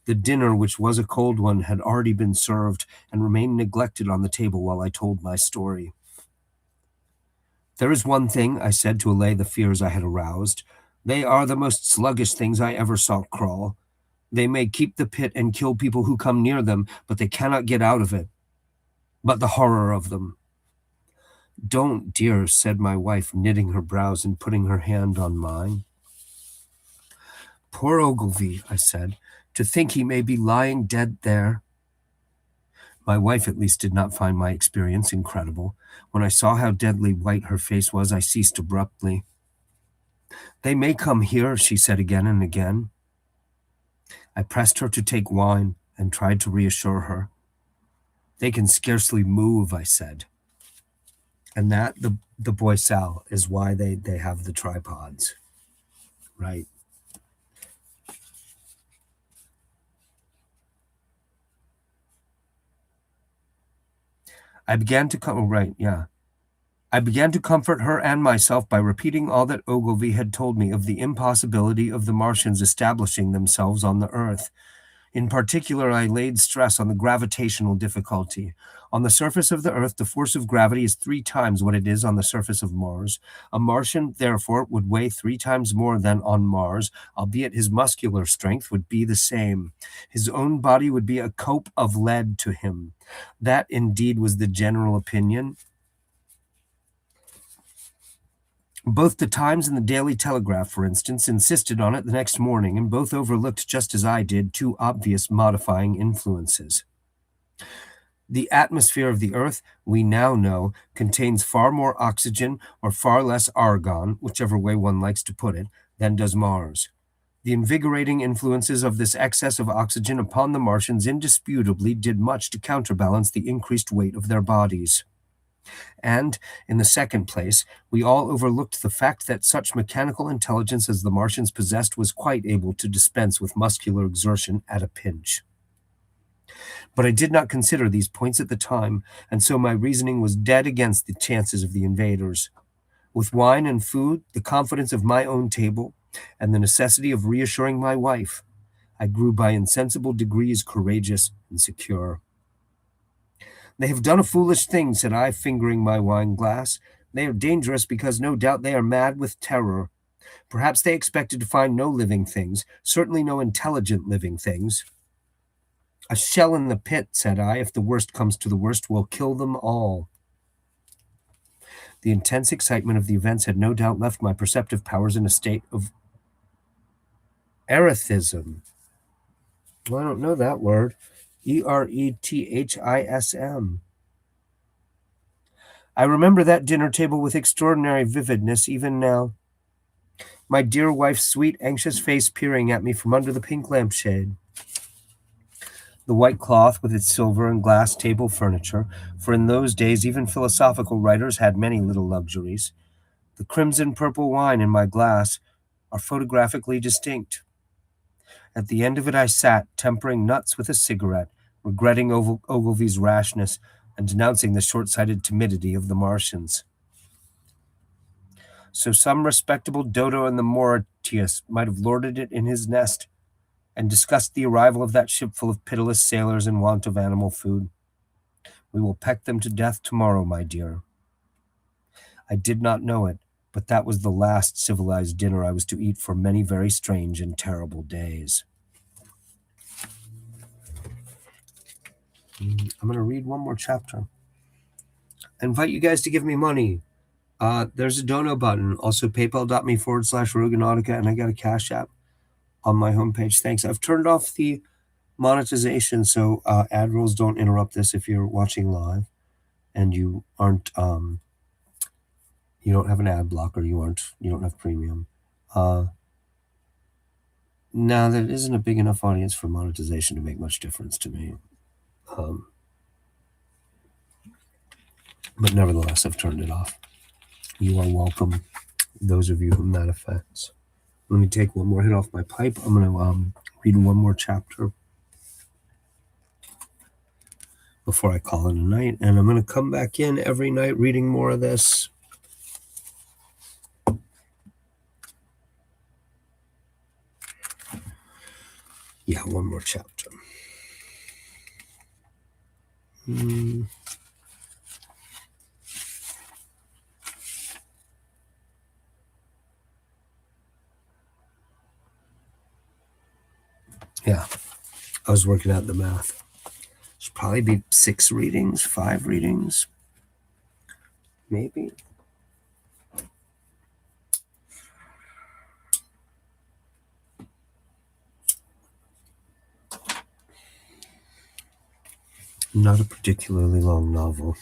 The dinner, which was a cold one, had already been served and remained neglected on the table while I told my story. "There is one thing," I said, to allay the fears I had aroused. "They are the most sluggish things I ever saw crawl. They may keep the pit and kill people who come near them, but they cannot get out of it. But the horror of them." "Don't, dear," said my wife, knitting her brows and putting her hand on mine. "Poor Ogilvy," I said. "To think he may be lying dead there." My wife at least did not find my experience incredible. When I saw how deadly white her face was, I ceased abruptly. "They may come here," she said again and again. I pressed her to take wine and tried to reassure her. "They can scarcely move," I said. And that, the boy Sal, is why they have the tripods, right? I began to comfort her and myself by repeating all that Ogilvy had told me of the impossibility of the Martians establishing themselves on the Earth. In particular, I laid stress on the gravitational difficulty. On the surface of the Earth, the force of gravity is 3 times what it is on the surface of Mars. A Martian, therefore, would weigh 3 times more than on Mars, albeit his muscular strength would be the same. His own body would be a cope of lead to him. That, indeed, was the general opinion. Both the Times and the Daily Telegraph, for instance, insisted on it the next morning, and both overlooked, just as I did, 2 obvious modifying influences. The atmosphere of the Earth, we now know, contains far more oxygen or far less argon, whichever way one likes to put it, than does Mars. The invigorating influences of this excess of oxygen upon the Martians indisputably did much to counterbalance the increased weight of their bodies. And, in the second place, we all overlooked the fact that such mechanical intelligence as the Martians possessed was quite able to dispense with muscular exertion at a pinch. But I did not consider these points at the time, and so my reasoning was dead against the chances of the invaders. With wine and food, the confidence of my own table, and the necessity of reassuring my wife, I grew by insensible degrees courageous and secure. They have done a foolish thing, said I, fingering my wine glass. They are dangerous because no doubt they are mad with terror. Perhaps they expected to find no living things, certainly no intelligent living things. A shell in the pit, said I, if the worst comes to the worst, will kill them all. The intense excitement of the events had no doubt left my perceptive powers in a state of erethism. Well, I don't know that word. erethism. I remember that dinner table with extraordinary vividness even now. My dear wife's sweet, anxious face peering at me from under the pink lampshade. The white cloth with its silver and glass table furniture, for in those days even philosophical writers had many little luxuries. The crimson-purple wine in my glass are photographically distinct. At the end of it I sat, tempering nuts with a cigarette, regretting Ogilvy's rashness and denouncing the short-sighted timidity of the Martians. So some respectable dodo in the Mauritius might have lorded it in his nest, and discussed the arrival of that ship full of pitiless sailors in want of animal food. We will peck them to death tomorrow, my dear. I did not know it, but that was the last civilized dinner I was to eat for many very strange and terrible days. I'm going to read one more chapter. I invite you guys to give me money. There's a dono button, also paypal.me/Roguenautica, and I got a Cash App on my homepage. Thanks. I've turned off the monetization, so ad rolls don't interrupt this if you're watching live and you aren't you don't have an ad blocker, you don't have premium. Now there isn't a big enough audience for monetization to make much difference to me. But nevertheless, I've turned it off. You are welcome, those of you whom that affects. Let me take one more hit off my pipe. I'm going to read one more chapter before I call it a night. And I'm going to come back in every night reading more of this. Yeah, one more chapter. Yeah, I was working out the math. Should probably be 6 readings, 5 readings, maybe. Not a particularly long novel.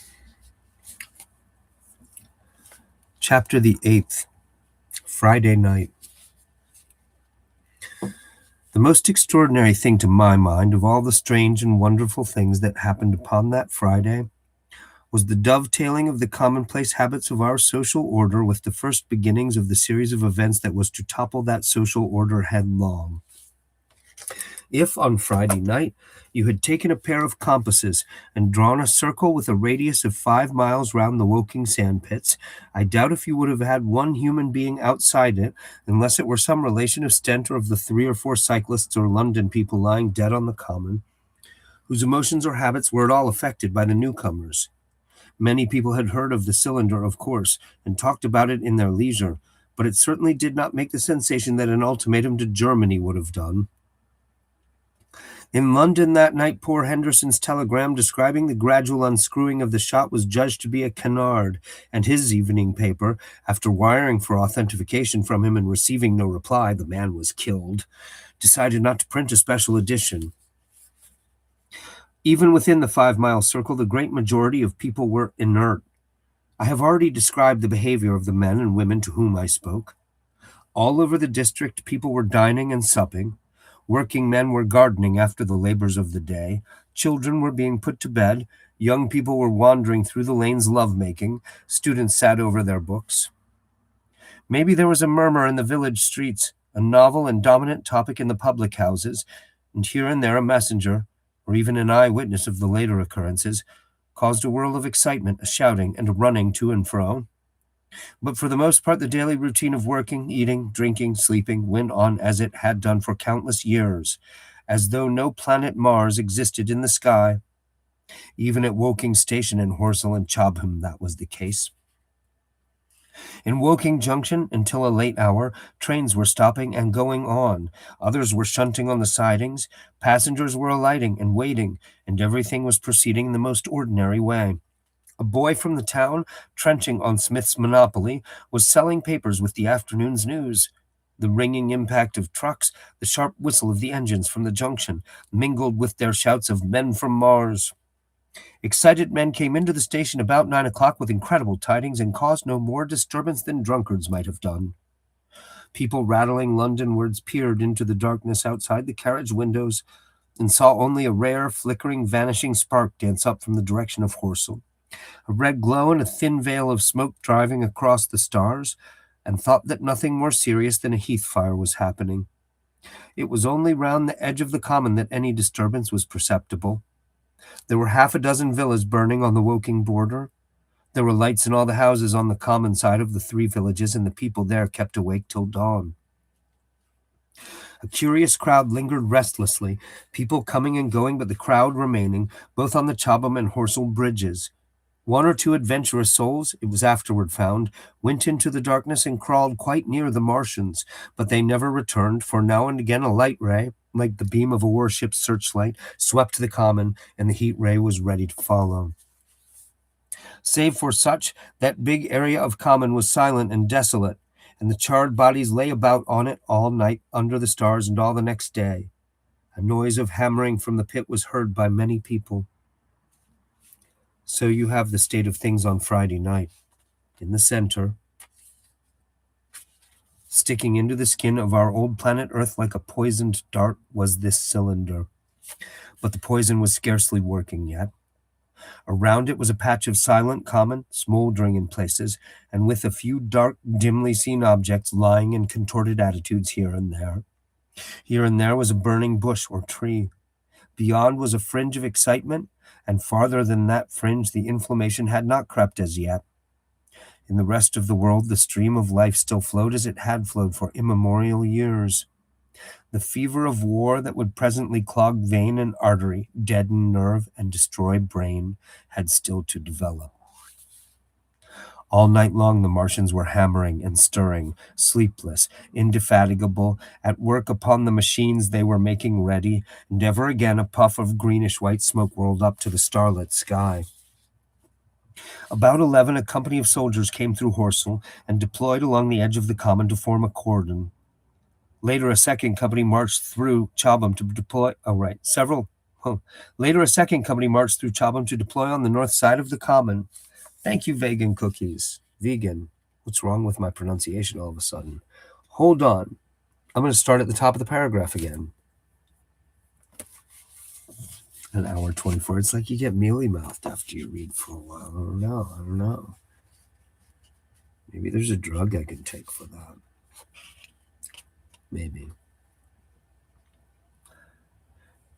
Chapter the 8th, Friday night. The most extraordinary thing to my mind of all the strange and wonderful things that happened upon that Friday was the dovetailing of the commonplace habits of our social order with the first beginnings of the series of events that was to topple that social order headlong. If, on Friday night, you had taken a pair of compasses and drawn a circle with a radius of 5 miles round the Woking sandpits, I doubt if you would have had one human being outside it, unless it were some relation of Stent or of the 3 or 4 cyclists or London people lying dead on the common, whose emotions or habits were at all affected by the newcomers. Many people had heard of the cylinder, of course, and talked about it in their leisure, but it certainly did not make the sensation that an ultimatum to Germany would have done. In London that night, poor Henderson's telegram describing the gradual unscrewing of the shot was judged to be a canard, and his evening paper, after wiring for authentication from him and receiving no reply, the man was killed, decided not to print a special edition. Even within the 5-mile circle, the great majority of people were inert. I have already described the behavior of the men and women to whom I spoke. All over the district, people were dining and supping. Working men were gardening after the labors of the day. Children were being put to bed. Young people were wandering through the lanes love-making. Students sat over their books. Maybe there was a murmur in the village streets, a novel and dominant topic in the public houses, and here and there a messenger, or even an eyewitness of the later occurrences, caused a whirl of excitement, a shouting, and a running to and fro. But for the most part, the daily routine of working, eating, drinking, sleeping went on as it had done for countless years, as though no planet Mars existed in the sky. Even at Woking Station in Horsell and Chobham, that was the case. In Woking Junction, until a late hour, trains were stopping and going on. Others were shunting on the sidings. Passengers were alighting and waiting, and everything was proceeding in the most ordinary way. A boy from the town, trenching on Smith's Monopoly, was selling papers with the afternoon's news. The ringing impact of trucks, the sharp whistle of the engines from the junction, mingled with their shouts of men from Mars. Excited men came into the station about 9 o'clock with incredible tidings and caused no more disturbance than drunkards might have done. People rattling Londonwards peered into the darkness outside the carriage windows and saw only a rare, flickering, vanishing spark dance up from the direction of Horsell, a red glow and a thin veil of smoke driving across the stars, and thought that nothing more serious than a heath fire was happening. It was only round the edge of the common that any disturbance was perceptible. There were 6 villas burning on the Woking border. There were lights in all the houses on the common side of the 3 villages, and the people there kept awake till dawn. A curious crowd lingered restlessly, people coming and going, but the crowd remaining, both on the Chobham and Horsell bridges. 1 or 2 adventurous souls, it was afterward found, went into the darkness and crawled quite near the Martians, but they never returned, for now and again a light ray, like the beam of a warship's searchlight, swept the common, and the heat ray was ready to follow. Save for such, that big area of common was silent and desolate, and the charred bodies lay about on it all night under the stars and all the next day. A noise of hammering from the pit was heard by many people. So you have the state of things on Friday night. In the center, sticking into the skin of our old planet Earth like a poisoned dart, was this cylinder. But the poison was scarcely working yet. Around it was a patch of silent common, smoldering in places, and with a few dark, dimly seen objects lying in contorted attitudes here and there. Here and there was a burning bush or tree. Beyond was a fringe of excitement, and farther than that fringe the inflammation had not crept as yet. In the rest of the world the stream of life still flowed as it had flowed for immemorial years. The fever of war that would presently clog vein and artery, deaden nerve, and destroy brain had still to develop. All night long the Martians were hammering and stirring, sleepless, indefatigable, at work upon the machines they were making ready, and ever again a puff of greenish-white smoke rolled up to the starlit sky. About 11, a company of soldiers came through Horsell and deployed along the edge of the common to form a cordon. Later, a second company marched through Chobham to deploy. Later, a second company marched through Chobham to deploy on the north side of the common. Thank you, vegan cookies. Vegan. What's wrong with my pronunciation all of a sudden? Hold on. I'm going to start at the top of the paragraph again. An hour 24. It's like you get mealy-mouthed after you read for a while. I don't know. Maybe there's a drug I can take for that. Maybe.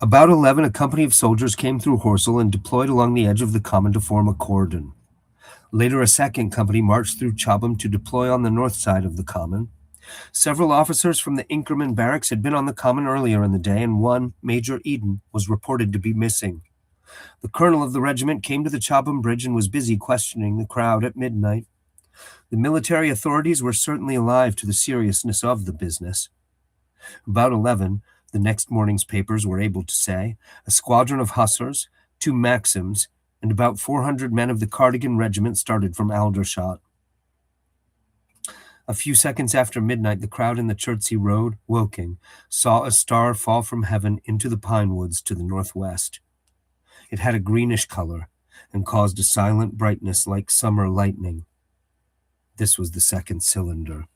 About 11, a company of soldiers came through Horsell and deployed along the edge of the common to form a cordon. Later, a second company marched through Chobham to deploy on the north side of the common. Several officers from the Inkerman barracks had been on the common earlier in the day, and one, Major Eden, was reported to be missing. The colonel of the regiment came to the Chobham Bridge and was busy questioning the crowd at midnight. The military authorities were certainly alive to the seriousness of the business. About 11, the next morning's papers were able to say, a squadron of hussars, 2 Maxims, and about 400 men of the Cardigan Regiment started from Aldershot. A few seconds after midnight, the crowd in the Chertsey Road, Woking, saw a star fall from heaven into the pine woods to the northwest. It had a greenish color and caused a silent brightness like summer lightning. This was the second cylinder.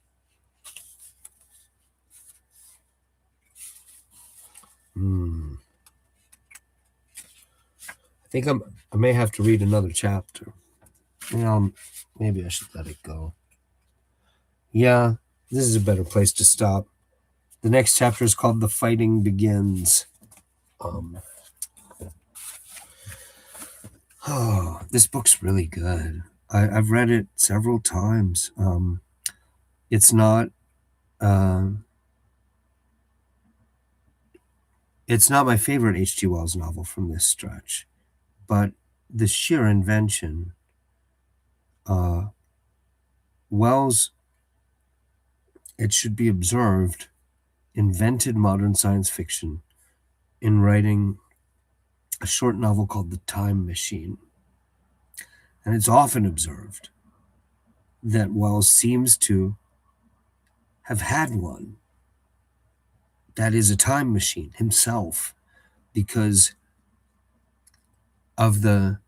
I think I may have to read another chapter. Maybe I should let it go. Yeah, this is a better place to stop. The next chapter is called The Fighting Begins. This book's really good. I've read it several times. It's not my favorite H.G. Wells novel from this stretch, but the sheer invention, Wells, it should be observed, invented modern science fiction in writing a short novel called The Time Machine. And it's often observed that Wells seems to have had one that is a time machine himself because of the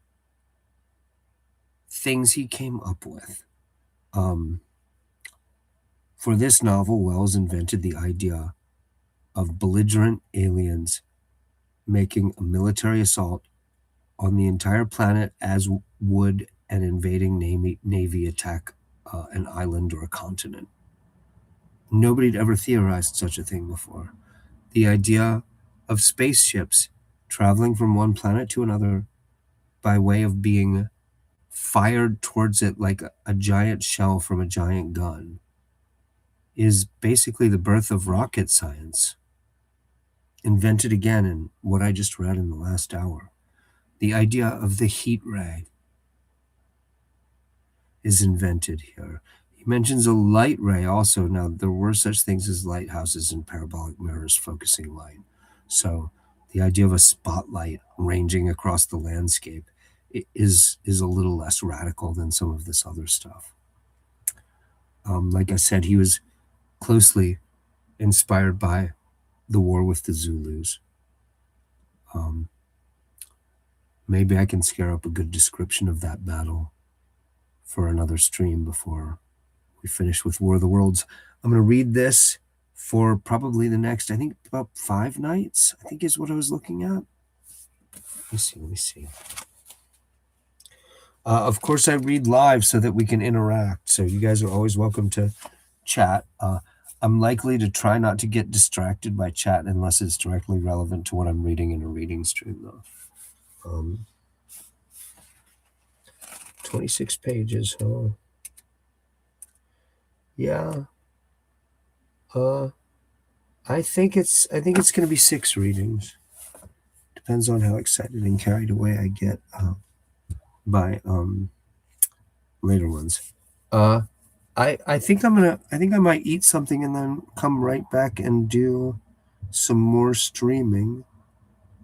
things he came up with. For this novel, Wells invented the idea of belligerent aliens making a military assault on the entire planet as would an invading navy attack an island or a continent. Nobody had ever theorized such a thing before. The idea of spaceships traveling from one planet to another by way of being fired towards it like a giant shell from a giant gun is basically the birth of rocket science, invented again in what I just read in the last hour. The idea of the heat ray is invented here. He mentions a light ray also. Now, there were such things as lighthouses and parabolic mirrors focusing light. So the idea of a spotlight ranging across the landscape is a little less radical than some of this other stuff. Like I said, he was closely inspired by the war with the Zulus. Maybe I can scare up a good description of that battle for another stream before we finish with War of the Worlds. I'm going to read this for probably the next, I think, about 5 nights, I think is what I was looking at. Let me see. Of course, I read live so that we can interact. So you guys are always welcome to chat. I'm likely to try not to get distracted by chat unless it's directly relevant to what I'm reading in a reading stream, though. 26 pages, huh? Yeah. I think it's going to be 6 readings. Depends on how excited and carried away I get by later ones. I think I might eat something and then come right back and do some more streaming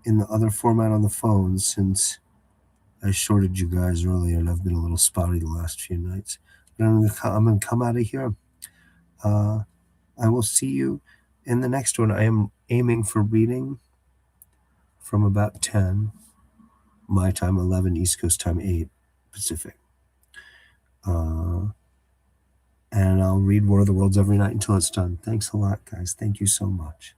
in the other format on the phone, since I shorted you guys earlier and I've been a little spotty the last few nights. But I'm gonna come out of here. I will see you in the next one. I am aiming for reading from about 10 my time, 11 East Coast time, 8 Pacific. And I'll read War of the Worlds every night until it's done. Thanks a lot, guys. Thank you so much.